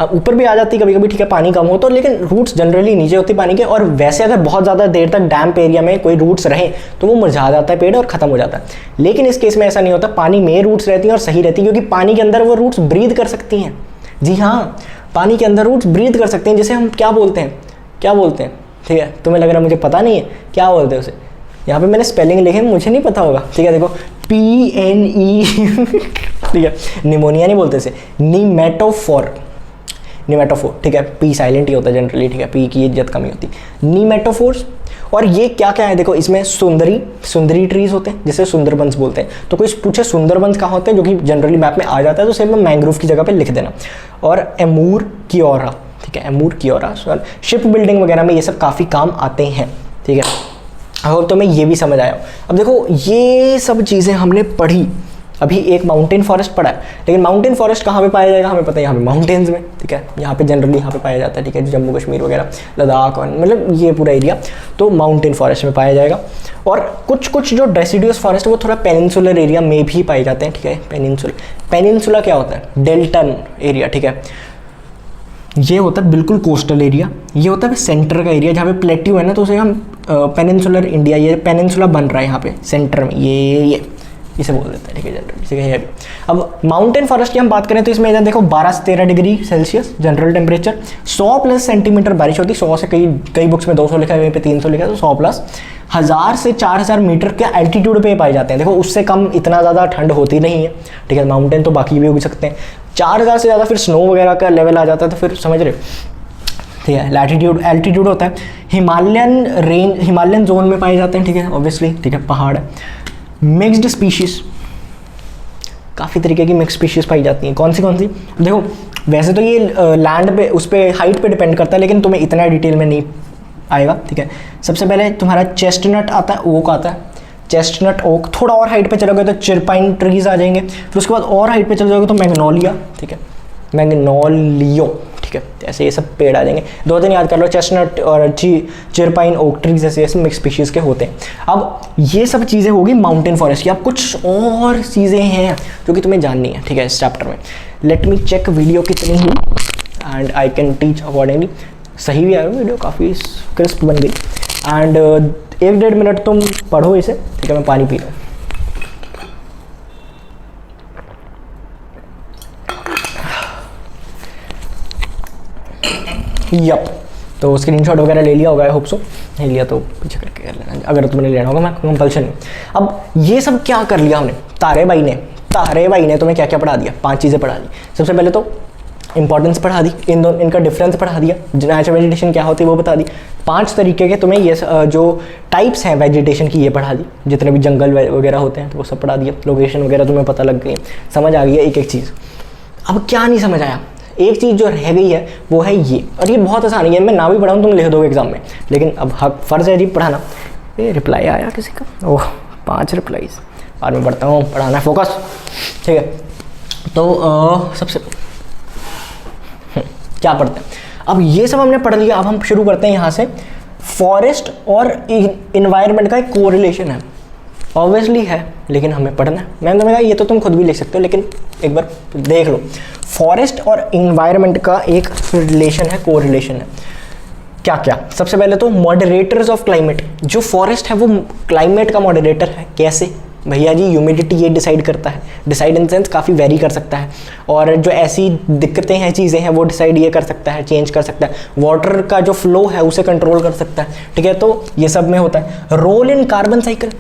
ऊपर भी आ जाती है कभी कभी, ठीक है, पानी कम हो तो, लेकिन रूट्स जनरली नीचे होती है पानी के। और वैसे अगर बहुत ज़्यादा देर तक डैम्प एरिया में कोई रूट्स रहे तो वो मुरझा जाता है पेड़ और ख़त्म हो जाता है, लेकिन इस केस में ऐसा नहीं होता, पानी में रूट्स रहती हैं और सही रहती है, क्योंकि पानी के अंदर वो रूट्स ब्रीथ कर सकती हैं। जी हाँ, पानी के अंदर रूट्स ब्रीथ कर सकते हैं, जिसे हम क्या बोलते हैं, ठीक है, तुम्हें लग रहा है मुझे पता नहीं है क्या बोलते हैं उसे, यहाँ पे मैंने स्पेलिंग लिखे, मुझे नहीं पता होगा, ठीक है, देखो PNE ठीक है, निमोनिया नहीं बोलते इसे, नीमेटोफोर, ठीक है, पी साइलेंट ही होता है जनरली, ठीक है, पी की इज्जत कमी होती है, नीमेटोफोर्स। और ये क्या क्या है, देखो इसमें सुंदरी ट्रीज होते हैं जिसे सुंदरबंस बोलते हैं। तो कोई पूछे सुंदरबंस कहाँ होते हैं, जो कि जनरली मैप में आ जाता है, तो सिर्फ मैंग्रोव की जगह पे लिख देना। और एमूर कियोरा, ठीक है, एमूर कियोरा, शिप बिल्डिंग वगैरह में ये सब काफ़ी काम आते हैं, ठीक है। अब तो मैं ये भी समझ आया। अब देखो ये सब चीज़ें हमने पढ़ी, अभी एक माउंटेन फॉरेस्ट पड़ा है, लेकिन माउंटेन फॉरेस्ट कहाँ पे पाया जाएगा हमें पता है, यहाँ पे माउंटेन्स में, ठीक है, यहाँ पे जनरली यहाँ पे पाया जाता है, ठीक है, जम्मू कश्मीर वगैरह, लद्दाख और मतलब ये पूरा एरिया तो माउंटेन फॉरेस्ट में पाया जाएगा। और कुछ जो डेसिडियस फॉरेस्ट है वो थोड़ा पेनिनसुलर एरिया में भी पाए जाते हैं, ठीक है। पेनिनसुला क्या होता है, डेल्टन एरिया, ठीक है, ये होता है बिल्कुल कोस्टल एरिया, ये होता है सेंटर का एरिया, जहाँ पे प्लेट्यू है ना तो उसे हम पेनिनसुलर इंडिया, ये पेनिनसुला बन रहा है यहाँ पे सेंटर में, इसे बोल देते हैं, ठीक है जनरल, ठीक है। अब माउंटेन फॉरेस्ट की हम बात करें तो इसमें इधर देखो 12 से 13 degree Celsius general temperature, 100+ centimetre बारिश होती है। 100 से कई बुक्स में 200 लिखा है, कहीं पे 300 लिखा है, तो 100+। 1000 से 4000 मीटर के एल्टीट्यूड पे पाए जाते हैं। देखो उससे कम इतना ज़्यादा ठंड होती नहीं है, ठीक है। माउंटेन तो बाकी भी उग सकते हैं। 4000 से ज़्यादा फिर स्नो वगैरह का लेवल आ जाता है, तो फिर समझ रहे हो, ठीक है। लैटिट्यूड एल्टीट्यूड होता है। हिमालयन रेंज, हिमालयन जोन में पाए जाते हैं, ठीक है, ऑब्वियसली, ठीक है, पहाड़ है। मिक्स्ड स्पीशीज़, काफ़ी तरीके की मिक्स स्पीशीज़ पाई जाती हैं। कौन सी देखो, वैसे तो ये लैंड पे, उस पर हाइट पे डिपेंड करता है, लेकिन तुम्हें इतना डिटेल में नहीं आएगा, ठीक है। सबसे पहले तुम्हारा चेस्टनट आता है, ओक आता है, चेस्टनट ओक। थोड़ा और हाइट पे चलोगे तो चिरपाइन ट्रीज आ जाएंगे। फिर उसके बाद और हाइट पे चल जाओगे तो मैग्नोलिया, ठीक है, मैग्नोलियो, ठीक है, ऐसे ये सब पेड़ आ जाएंगे। 2 दिन याद कर लो, चेस्टनट और चिरपाइन ओक ट्रीज ऐसे मिक्स स्पीशीज के होते हैं। अब ये सब चीज़ें होगी माउंटेन फॉरेस्ट की। अब कुछ और चीज़ें हैं जो कि तुम्हें जाननी है, ठीक है, इस चैप्टर में। लेट मी चेक वीडियो कितनी हुई and I can teach accordingly. सही भी आया वीडियो, काफ़ी क्रिस्प बन गई। एंड 1-1.5 मिनट तुम पढ़ो इसे, ठीक है। मैं पानी पी लूँ। यप, तो स्क्रीनशॉट वगैरह ले लिया होगा, आई होप सो। नहीं लिया तो पीछे करके कर लेना, अगर तुमने लेना होगा, मैं कंपल्शन नहीं। अब ये सब क्या कर लिया हमने, तारे भाई ने तुम्हें क्या क्या पढ़ा दिया, 5 चीज़ें पढ़ा दी। सबसे पहले तो इंपॉर्टेंस पढ़ा दी, इनका डिफरेंस पढ़ा दिया, नेचुरल वेजिटेशन क्या होती है वो बता दी। 5 तरीके के तुम्हें ये जो टाइप्स हैं वेजिटेशन की ये पढ़ा दी। जितने भी जंगल वगैरह होते हैं तो वो सब पढ़ा दिया। लोकेशन वगैरह तुम्हें पता लग गई, समझ आ गई है एक एक चीज़। अब क्या नहीं समझ आया, एक चीज़ जो रह गई है वो है ये, और ये बहुत आसान है, मैं ना भी पढ़ाऊँ तुम लिख दोगे एग्जाम में, लेकिन अब हक फ़र्ज़ है जी पढ़ाना। ये रिप्लाई आया किसी का, ओह 5 रिप्लाईज, बाद में पढ़ता हूँ, पढ़ाना है, फोकस, ठीक है। तो सबसे क्या पढ़ते हैं, अब ये सब हमने पढ़ लिया। अब हम शुरू करते हैं यहाँ से। फॉरेस्ट और इन्वायरमेंट का एक कोरिलेशन है, ऑब्वियसली है, लेकिन हमें पढ़ना है। मैंने तुम्हें कहा ये तो तुम खुद भी लिख सकते हो, लेकिन एक बार देख लो। फॉरेस्ट और इन्वायरमेंट का एक रिलेशन है, कोरिलेशन है। क्या क्या, सबसे पहले तो मॉडरेटर्स ऑफ क्लाइमेट। जो फॉरेस्ट है वो क्लाइमेट का मॉडरेटर है। कैसे भैया जी, ह्यूमिडिटी ये डिसाइड करता है, डिसाइड इन सेंस काफ़ी वेरी कर सकता है, और जो ऐसी दिक्कतें हैं, चीज़ें हैं, वो डिसाइड ये कर सकता है, चेंज कर सकता है। वाटर का जो फ्लो है उसे कंट्रोल कर सकता है, ठीक है। तो ये सब में होता है। Role in carbon cycle,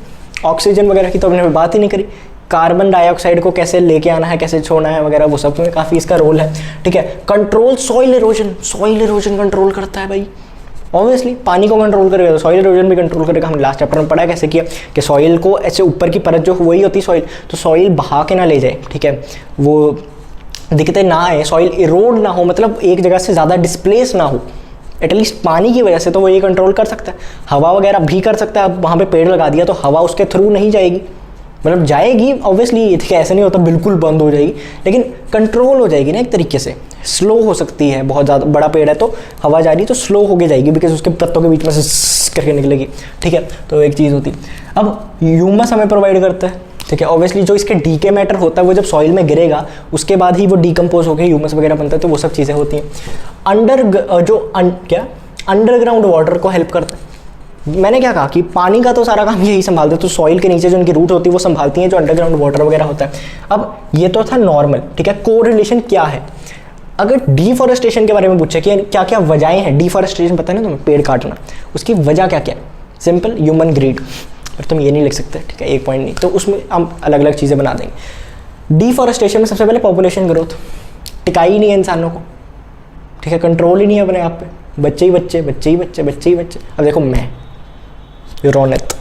oxygen वगैरह की तो हमने बात ही नहीं करी। कार्बन डाइऑक्साइड को कैसे लेके आना है, कैसे छोड़ना है वगैरह, वो सब में काफ़ी इसका रोल है, ठीक है। कंट्रोल सॉइल इरोजन कंट्रोल करता है भाई, ऑब्वियसली पानी को कंट्रोल करेगा तो सॉइल इरोजन भी कंट्रोल करेगा। हम लास्ट चैप्टर में पढ़ा कैसे किया कि सॉइल को ऐसे ऊपर की परत जो वही होती है सॉइल, तो सॉइल बहा के ना ले जाए, ठीक है, वो दिक्कतें ना आए, सॉइल इरोड ना हो, मतलब एक जगह से ज़्यादा डिस्प्लेस ना हो, एटलीस्ट पानी की वजह से, तो वो ये कंट्रोल कर सकता है। हवा वगैरह भी कर सकता है। अब वहाँ पे पेड़ लगा दिया तो हवा उसके थ्रू नहीं जाएगी, मतलब जाएगी ऑब्वियसली, ठीक है, ऐसा नहीं होता बिल्कुल बंद हो जाएगी, लेकिन कंट्रोल हो जाएगी ना एक तरीके से, स्लो हो सकती है। बहुत ज़्यादा बड़ा पेड़ है तो हवा जा रही है तो स्लो होके जाएगी, बिकॉज उसके पत्तों के बीच में से करके निकलेगी, ठीक है। तो एक चीज़ होती है। अब ह्यूमस हमें प्रोवाइड करता है, ठीक है, ऑब्वियसली जो इसके डीके मैटर होता है वो जब सॉइल में गिरेगा उसके बाद ही वो डीकम्पोज होकर ह्यूमस वगैरह बनता है, तो वो सब चीज़ें होती हैं। अंडरग्राउंड वाटर को हेल्प करता है। मैंने क्या कहा कि पानी का तो सारा काम यही संभालते हैं, तो सॉइल के नीचे जो उनकी रूट होती है वो संभालती हैं, जो अंडरग्राउंड वाटर वगैरह होता है। अब ये तो था नॉर्मल, ठीक है। कोरिलेशन क्या है, अगर डिफॉरेस्टेशन के बारे में पूछे कि क्या क्या वजहें हैं, डिफॉरेस्टेशन पता है ना तुम्हें, पेड़ काटना, उसकी वजह क्या क्या है, सिंपल ह्यूमन ग्रीड, और तुम ये नहीं लिख सकते, ठीक है, एक पॉइंट नहीं, तो उसमें हम अलग अलग चीज़ें बना देंगे। डिफॉरेस्टेशन में सबसे पहले पॉपुलेशन ग्रोथ, टिकाई नहीं है इंसानों को, ठीक है, कंट्रोल ही नहीं है अपने आप पे, बच्चे ही बच्चे, बच्चे ही बच्चे, बच्चे ही बच्चे। अब देखो मैं रौनक,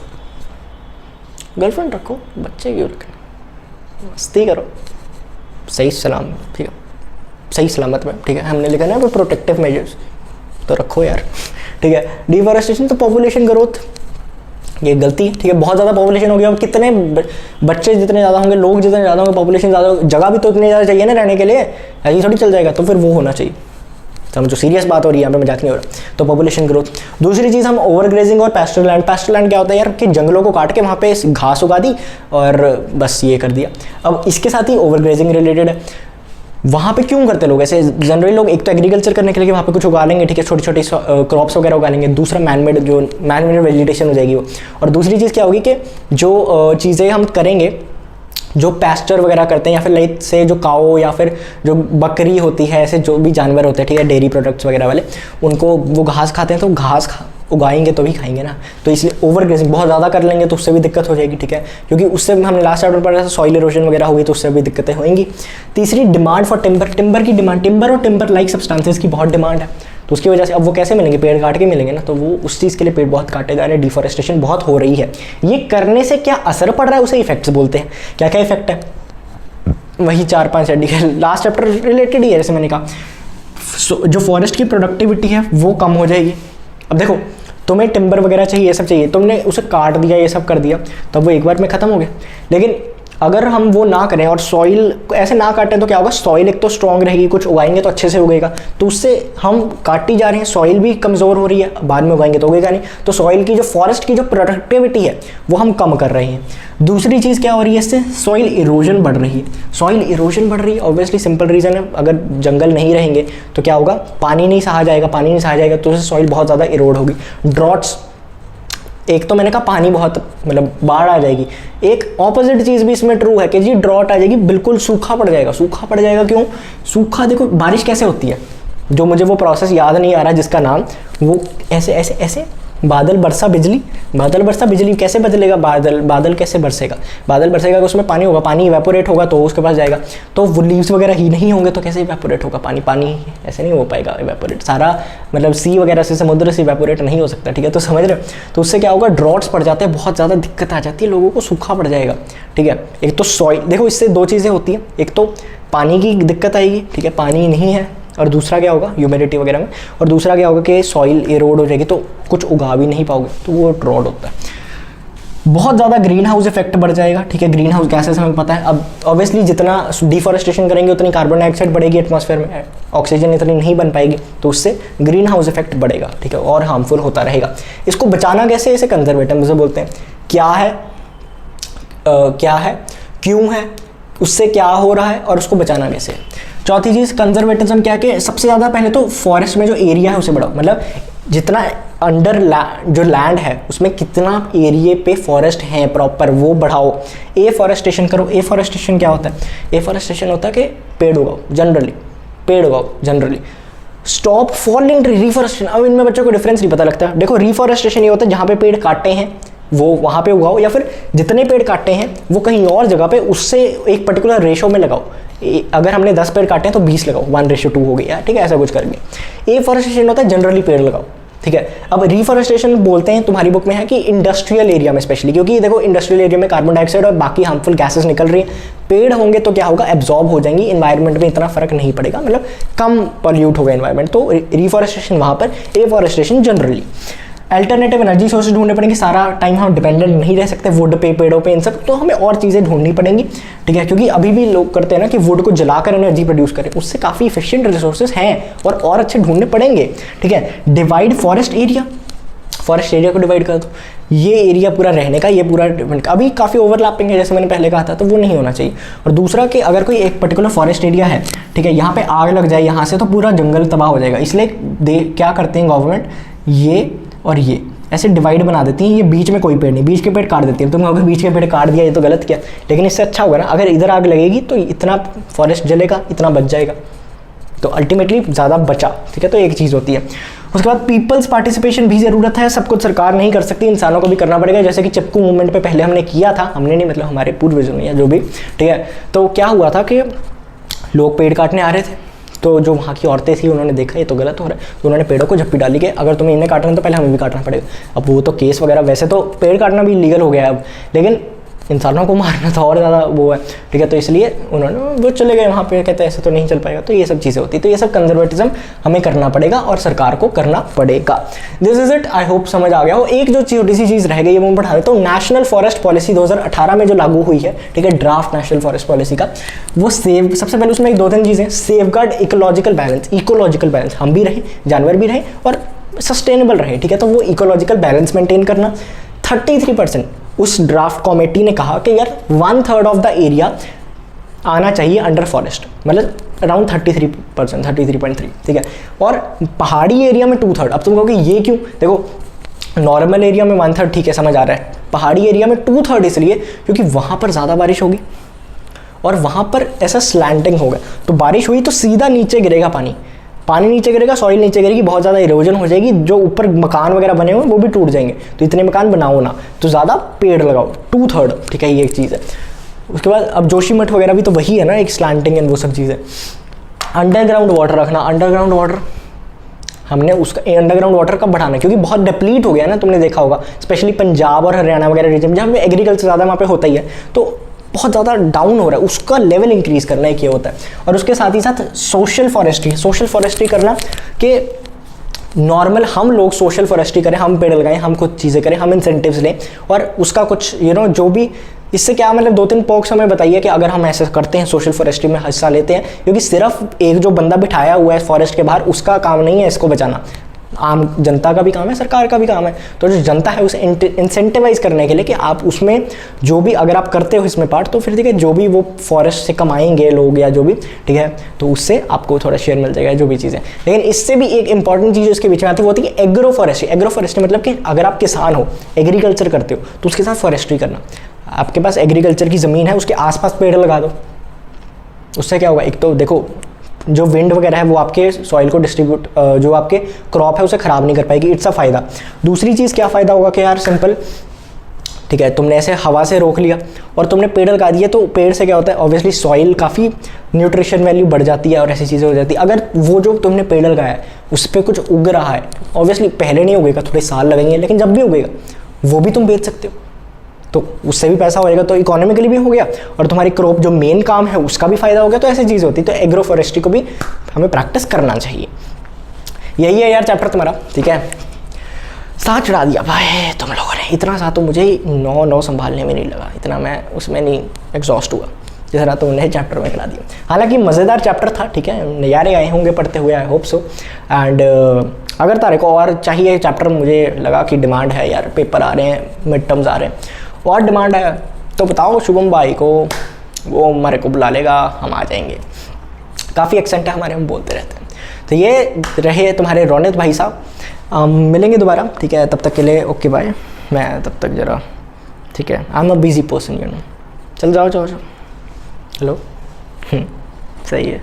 गर्लफ्रेंड रखो, बच्चे क्यों रखना, मस्ती करो, सही सलाम, ठीक है, सही सलामत में, ठीक है। हमने लिखा ना प्रोटेक्टिव मेजर्स, तो रखो यार, ठीक है। डिफॉरेस्टेशन तो पॉपुलेशन ग्रोथ, ये गलती है, ठीक है। बहुत ज़्यादा पॉपुलेशन हो गया, अब कितने बच्चे जितने ज़्यादा होंगे, लोग जितने ज़्यादा होंगे, पॉपुलेशन ज़्यादा, जगह भी तो इतनी ज़्यादा चाहिए ना रहने के लिए, ऐसी थोड़ी चल जाएगा, तो फिर वो होना चाहिए। समझो सीरियस बात हो रही है यहाँ पे, मजाक नहीं हो रहा। तो पॉपुलेशन ग्रोथ। दूसरी चीज़ हम ओवरग्रेजिंग और पैस्टोरल लैंड। पैस्टोरल लैंड क्या होता है यार, कि जंगलों को काट के वहाँ पे घास उगा दी और बस ये कर दिया। अब इसके साथ ही ओवरग्रेजिंग रिलेटेड है। वहाँ पे क्यों करते लोग ऐसे, जनरली लोग एक तो एग्रीकल्चर करने के लिए वहाँ पे कुछ उगा लेंगे, ठीक है, छोटी छोटी क्रॉप्स वगैरह उगा लेंगे। दूसरा मैनमेड वेजिटेशन हो जाएगी वो। और दूसरी चीज़ क्या होगी कि जो चीज़ें हम करेंगे जो पैस्चर वगैरह करते हैं या फिर लाइक से जो काओ या फिर जो बकरी होती है, ऐसे जो भी जानवर होते हैं, ठीक है, डेयरी प्रोडक्ट्स वगैरह वाले, उनको वो घास खाते हैं, तो घास उगाएंगे तो भी खाएंगे ना, तो इसलिए ओवर ग्रेजिंग बहुत ज़्यादा कर लेंगे तो उससे भी दिक्कत हो जाएगी, ठीक है, क्योंकि उससे हमने लास्ट चैप्टर पढ़ा था सॉइल इरोजन वगैरह होगी तो उससे भी दिक्कतें होंगी। तीसरी डिमांड फॉर टिम्बर की डिमांड, टिम्बर और टिम्बर लाइक सब्सटेंसेस की बहुत डिमांड है, तो उसकी वजह से अब वो कैसे मिलेंगे, पेड़ काट के मिलेंगे ना, तो वो उस चीज़ के लिए पेड़ बहुत काटे जा रहे हैं, डिफॉरेस्टेशन बहुत हो रही है। ये करने से क्या असर पड़ रहा है उसे इफेक्ट्स बोलते हैं। क्या क्या इफेक्ट है, वही 4-5 लास्ट चैप्टर रिलेटेड ही है। जैसे मैंने कहा जो फॉरेस्ट की प्रोडक्टिविटी है वो कम हो जाएगी। अब देखो तुम्हें टिम्बर वगैरह चाहिए, ये सब चाहिए, तुमने उसे काट दिया, ये सब कर दिया, तब वो एक बार में ख़त्म हो गया। लेकिन अगर हम वो ना करें और सॉइल ऐसे ना काटें तो क्या होगा, सॉइल एक तो स्ट्रॉन्ग रहेगी, कुछ उगाएंगे तो अच्छे से उगेगा, तो उससे हम काटती जा रहे हैं, सॉइल भी कमज़ोर हो रही है, बाद में उगाएंगे तो उगेगा नहीं, तो सॉइल की जो फॉरेस्ट की जो प्रोडक्टिविटी है वो हम कम कर रहे हैं। दूसरी चीज़ क्या हो रही है, इससे सॉइल इरोजन बढ़ रही है। सॉइल इरोजन बढ़ रही है ऑब्वियसली सिंपल रीज़न है, अगर जंगल नहीं रहेंगे तो क्या होगा, पानी नहीं सहा जाएगा, पानी नहीं सहा जाएगा तो उससे सॉइल बहुत ज़्यादा इरोड होगी। ड्रॉट्स, एक तो मैंने कहा पानी बहुत मतलब बाढ़ आ जाएगी, एक ऑपोजिट चीज़ भी इसमें ट्रू है कि जी ड्रॉट आ जाएगी, बिल्कुल सूखा पड़ जाएगा। सूखा पड़ जाएगा क्यों, सूखा देखो बारिश कैसे होती है, जो मुझे वो प्रोसेस याद नहीं आ रहा जिसका नाम, वो ऐसे ऐसे ऐसे बादल बरसा बिजली, बादल बरसा बिजली कैसे बदलेगा, बादल कैसे बरसेगा, बादल बरसेगा कि उसमें पानी होगा, पानी इवेपोरेट होगा तो उसके पास जाएगा, तो वो लीव्स वगैरह ही नहीं होंगे तो कैसे इवेपोरेट होगा पानी, पानी ऐसे नहीं हो पाएगा इवेपोरेट, सारा मतलब सी वगैरह से, समुद्र से इवेपोरेट नहीं हो सकता, ठीक है, तो समझ रहे हो। तो उससे क्या होगा, ड्रॉट्स पड़ जाते हैं, बहुत ज़्यादा दिक्कत आ जाती है, लोगों को सूखा पड़ जाएगा, ठीक है। एक तो सॉइल, देखो इससे दो चीज़ें होती हैं, एक तो पानी की दिक्कत आएगी, ठीक है, पानी नहीं है, और दूसरा क्या होगा ह्यूमिडिटी वगैरह में, और दूसरा क्या होगा कि सॉइल इरोड हो जाएगी तो कुछ उगा भी नहीं पाओगे, तो वो ड्रॉट होता है। बहुत ज़्यादा ग्रीन हाउस इफेक्ट बढ़ जाएगा, ठीक है, ग्रीन हाउस गैसेस हमें पता है। अब ऑब्वियसली जितना डिफॉरेस्टेशन करेंगे उतनी कार्बन डाइऑक्साइड बढ़ेगी एटमॉस्फेयर में, ऑक्सीजन इतनी नहीं बन पाएगी, तो उससे ग्रीन हाउस इफेक्ट बढ़ेगा, ठीक है, और हार्मफुल होता रहेगा। इसको बचाना कैसे, इसे कंजर्वेटिज्म बोलते हैं। क्या है, क्या है, क्यों है, उससे क्या हो रहा है और उसको बचाना कैसे है। चौथी चीज़ कंजर्वेटिज्म क्या है, सबसे ज़्यादा पहले तो फॉरेस्ट में जो एरिया है उसे बढ़ाओ, मतलब जितना अंडर जो लैंड है उसमें कितना एरिया पे फॉरेस्ट है प्रॉपर वो बढ़ाओ। एफॉरेस्टेशन करो। एफॉरेस्टेशन क्या होता है, एफॉरेस्टेशन होता है कि पेड़ उगाओ, जनरली पेड़ उगाओ generally. Stop falling tree, reforestation, अब इनमें बच्चों को डिफरेंस नहीं पता लगता। देखो रिफॉरेस्टेशन ये होता है जहाँ पे पेड़ काटे हैं वो वहाँ पे उगाओ, या फिर जितने पेड़ काटे हैं वो कहीं और जगह पे उससे एक पर्टिकुलर रेशो में लगाओ। अगर हमने 10 पेड़ काटे हैं तो 20 लगाओ, 1:2 हो गया, ठीक है, ऐसा कुछ करके। एफॉरेस्टेशन होता है जनरली पेड़ लगाओ, ठीक है। अब रिफॉरेस्टेशन बोलते हैं तुम्हारी बुक में है कि इंडस्ट्रियल एरिया में स्पेशली, क्योंकि देखो इंडस्ट्रियल एरिया में कार्बन डाइऑक्साइड और बाकी हार्मफुल गैसेस निकल रही हैं, पेड़ होंगे तो क्या होगा, एब्जॉर्ब हो जाएंगी, इन्वायरमेंट में इतना फर्क नहीं पड़ेगा, मतलब कम पॉल्यूट होगा इन्वायरमेंट, तो रिफॉरेस्टेशन वहाँ पर, afforestation generally. Alternative energy sources ढूंढने पड़ेंगे, सारा टाइम हम डिपेंडेंट नहीं रह सकते वुड पे, पेड़ों पे, इन सब, तो हमें और चीज़ें ढूंढनी पड़ेंगी, ठीक है, क्योंकि अभी भी लोग करते हैं ना कि वुड को जलाकर एनर्जी प्रोड्यूस करें, उससे काफ़ी इफिशिएंट रिसोर्सेज हैं और अच्छे ढूंढने पड़ेंगे, ठीक है। Divide forest area, forest area को डिवाइड कर दो, ये एरिया पूरा रहने का, ये पूरा अभी काफ़ी ओवरलैपिंग है जैसे मैंने पहले कहा था, तो वो नहीं होना चाहिए। और दूसरा कि अगर कोई एक पर्टिकुलर फॉरेस्ट एरिया है, ठीक है, यहाँ पे आग लग जाए यहाँ से तो पूरा जंगल तबाह हो जाएगा, इसलिए क्या करते हैं गवर्नमेंट, ये और ये ऐसे डिवाइड बना देती हैं, ये बीच में कोई पेड़ नहीं, बीच के पेड़ काट देती है। तुम अगर बीच के पेड़ काट दिया ये तो गलत किया, लेकिन इससे अच्छा होगा ना अगर इधर आग लगेगी तो इतना फॉरेस्ट जलेगा, इतना बच जाएगा, तो अल्टीमेटली ज़्यादा बचा, ठीक है, तो एक चीज़ होती है। उसके बाद पीपल्स पार्टिसिपेशन भी ज़रूरत है, सब कुछ सरकार नहीं कर सकती, इंसानों को भी करना पड़ेगा, जैसे कि चिपकू मूवमेंट पे पहले हमने किया था, हमने नहीं मतलब हमारे पूर्वजों ने या जो भी, ठीक है। तो क्या हुआ था कि लोग पेड़ काटने आ रहे थे, तो जो वहाँ की औरतें थी उन्होंने देखा ये तो गलत हो रहा है, तो उन्होंने पेड़ों को झप्पी डाली कि अगर तुम्हें इन्हें काटना है तो पहले हमें भी काटना पड़ेगा। अब वो तो केस वगैरह, वैसे तो पेड़ काटना भी लीगल हो गया है अब, लेकिन इंसानों को मारना तो और ज़्यादा वो है, ठीक है, तो इसलिए उन्होंने वो चले गए वहाँ पे, कहते हैं ऐसे तो नहीं चल पाएगा, तो ये सब चीज़ें होती है, तो ये सब कंजर्वेटिज्म हमें करना पड़ेगा और सरकार को करना पड़ेगा। This is it, I hope समझ आ गया हो। एक जो छोटी सी चीज़ रह गई है वो मैं बढ़ा देता हूँ, नेशनल फॉरेस्ट पॉलिसी 2018 में जो लागू हुई है, ठीक है, ड्राफ्ट नेशनल फॉरेस्ट पॉलिसी का, वो सबसे पहले उसमें 2-3 चीज़ें, सेफगार्ड इकोलॉजिकल बैलेंस, हम भी रहें, जानवर भी रहें और सस्टेनेबल रहे, ठीक है, तो वो इकोलॉजिकल बैलेंस मेंटेन करना। 33% उस ड्राफ्ट कमेटी ने कहा कि यार 1/3 ऑफ द एरिया आना चाहिए अंडर फॉरेस्ट, मतलब अराउंड 33%, 33.3, ठीक है, और पहाड़ी एरिया में 2/3। अब तुम कहोगे ये क्यों, देखो नॉर्मल एरिया में 1/3 ठीक है समझ आ रहा है, पहाड़ी एरिया में 2/3 इसलिए क्योंकि वहाँ पर ज़्यादा बारिश होगी, और वहाँ पर ऐसा स्लैंटिंग होगा, तो बारिश हुई तो सीधा नीचे गिरेगा पानी नीचे गिरेगा, सॉइल नीचे गिरेगी, बहुत ज़्यादा इरोजन हो जाएगी, जो ऊपर मकान वगैरह बने हुए वो भी टूट जाएंगे। तो इतने मकान बनाओ ना, तो ज़्यादा पेड़ लगाओ, 2/3, ठीक है, ये एक चीज़ है। उसके बाद अब जोशीमठ वगैरह भी तो वही है ना, एक स्लैंटिंग एंड वो सब चीज़ें। अंडरग्राउंड वाटर रखना, अंडरग्राउंड वाटर हमने उसका अंडरग्राउंड वाटर कब बढ़ाना, क्योंकि बहुत डिप्लीट हो गया ना, तुमने देखा होगा स्पेशली पंजाब और हरियाणा वगैरह रीजन जहाँ पे एग्रीकल्चर ज़्यादा वहाँ पे होता ही है, तो बहुत ज़्यादा डाउन हो रहा है, उसका लेवल इंक्रीज़ करना एक ये होता है। और उसके साथ ही साथ सोशल फॉरेस्ट्री करना कि नॉर्मल हम लोग सोशल फॉरेस्ट्री करें, हम पेड़ लगाएं, हम कुछ चीज़ें करें, हम इंसेंटिव्स लें और उसका कुछ जो भी इससे क्या मतलब 2-3 पॉइंट्स हमें बताइए कि अगर हम ऐसे करते हैं, सोशल फॉरेस्ट्री में हिस्सा लेते हैं, क्योंकि सिर्फ एक जो बंदा बिठाया हुआ है फॉरेस्ट के बाहर उसका काम नहीं है इसको बचाना, आम जनता का भी काम है, सरकार का भी काम है। तो जो जनता है उसे इंसेंटिवाइज करने के लिए कि आप उसमें जो भी अगर आप करते हो इसमें पार्ट, तो फिर ठीक है जो भी वो फॉरेस्ट से कमाएंगे लोग या जो भी, ठीक है, तो उससे आपको थोड़ा शेयर मिल जाएगा जो भी चीज़ें। लेकिन इससे भी एक इंपॉर्टेंट चीज़ इसके बीच में आती है, वो होती है एग्रो फॉरेस्ट्री मतलब कि अगर आप किसान हो, एग्रीकल्चर करते हो, तो उसके साथ फॉरेस्ट्री करना। आपके पास एग्रीकल्चर की ज़मीन है, उसके आसपास पेड़ लगा दो, उससे क्या होगा, एक तो देखो जो विंड वगैरह है वो आपके सॉइल को डिस्ट्रीब्यूट, जो आपके क्रॉप है उसे ख़राब नहीं कर पाएगी, इट्स अ फ़ायदा। दूसरी चीज़ क्या फ़ायदा होगा कि यार सिंपल, ठीक है, तुमने ऐसे हवा से रोक लिया और तुमने पेड़ लगा दिए, तो पेड़ से क्या होता है, ऑब्वियसली सॉइल काफ़ी न्यूट्रिशन वैल्यू बढ़ जाती है और ऐसी चीज़ें हो जाती है। अगर वो जो तुमने पेड़ लगाया है उस पर कुछ उग रहा है, ऑब्वियसली पहले नहीं उगेगा, थोड़े साल लगेंगे, लेकिन जब भी उगेगा वो भी तुम बेच सकते हो, तो उससे भी पैसा होएगा, तो इकोनॉमिकली भी हो गया और तुम्हारी क्रॉप जो मेन काम है उसका भी फायदा हो गया। तो ऐसी चीज़ होती है, तो एग्रो फॉरेस्ट्री को भी हमें प्रैक्टिस करना चाहिए। यही है यार चैप्टर तुम्हारा, ठीक है। साथ चढ़ा दिया भाई तुम लोगों ने, इतना सा तो मुझे 9 संभालने में नहीं लगा, इतना मैं उसमें नहीं एग्जॉस्ट हुआ जिस तरह तुमने चैप्टर में करा दिया। हालांकि मज़ेदार चैप्टर था, ठीक है, नज़ारे आए होंगे पढ़ते हुए, आई होप सो। एंड अगर तारे को और चाहिए चैप्टर, मुझे लगा कि डिमांड है यार, पेपर आ रहे हैं, मिड टर्म्स आ रहे हैं और डिमांड है, तो बताओ शुभम भाई को, वो हमारे को बुला लेगा, हम आ जाएंगे। काफ़ी एक्सेंट है हमारे, हम बोलते रहते हैं। तो ये रहे तुम्हारे रौनक भाई साहब, मिलेंगे दोबारा, ठीक है, तब तक के लिए ओके बाय। मैं तब तक ज़रा, ठीक है, I am a busy person, चल जाओ। हेलो, सही है।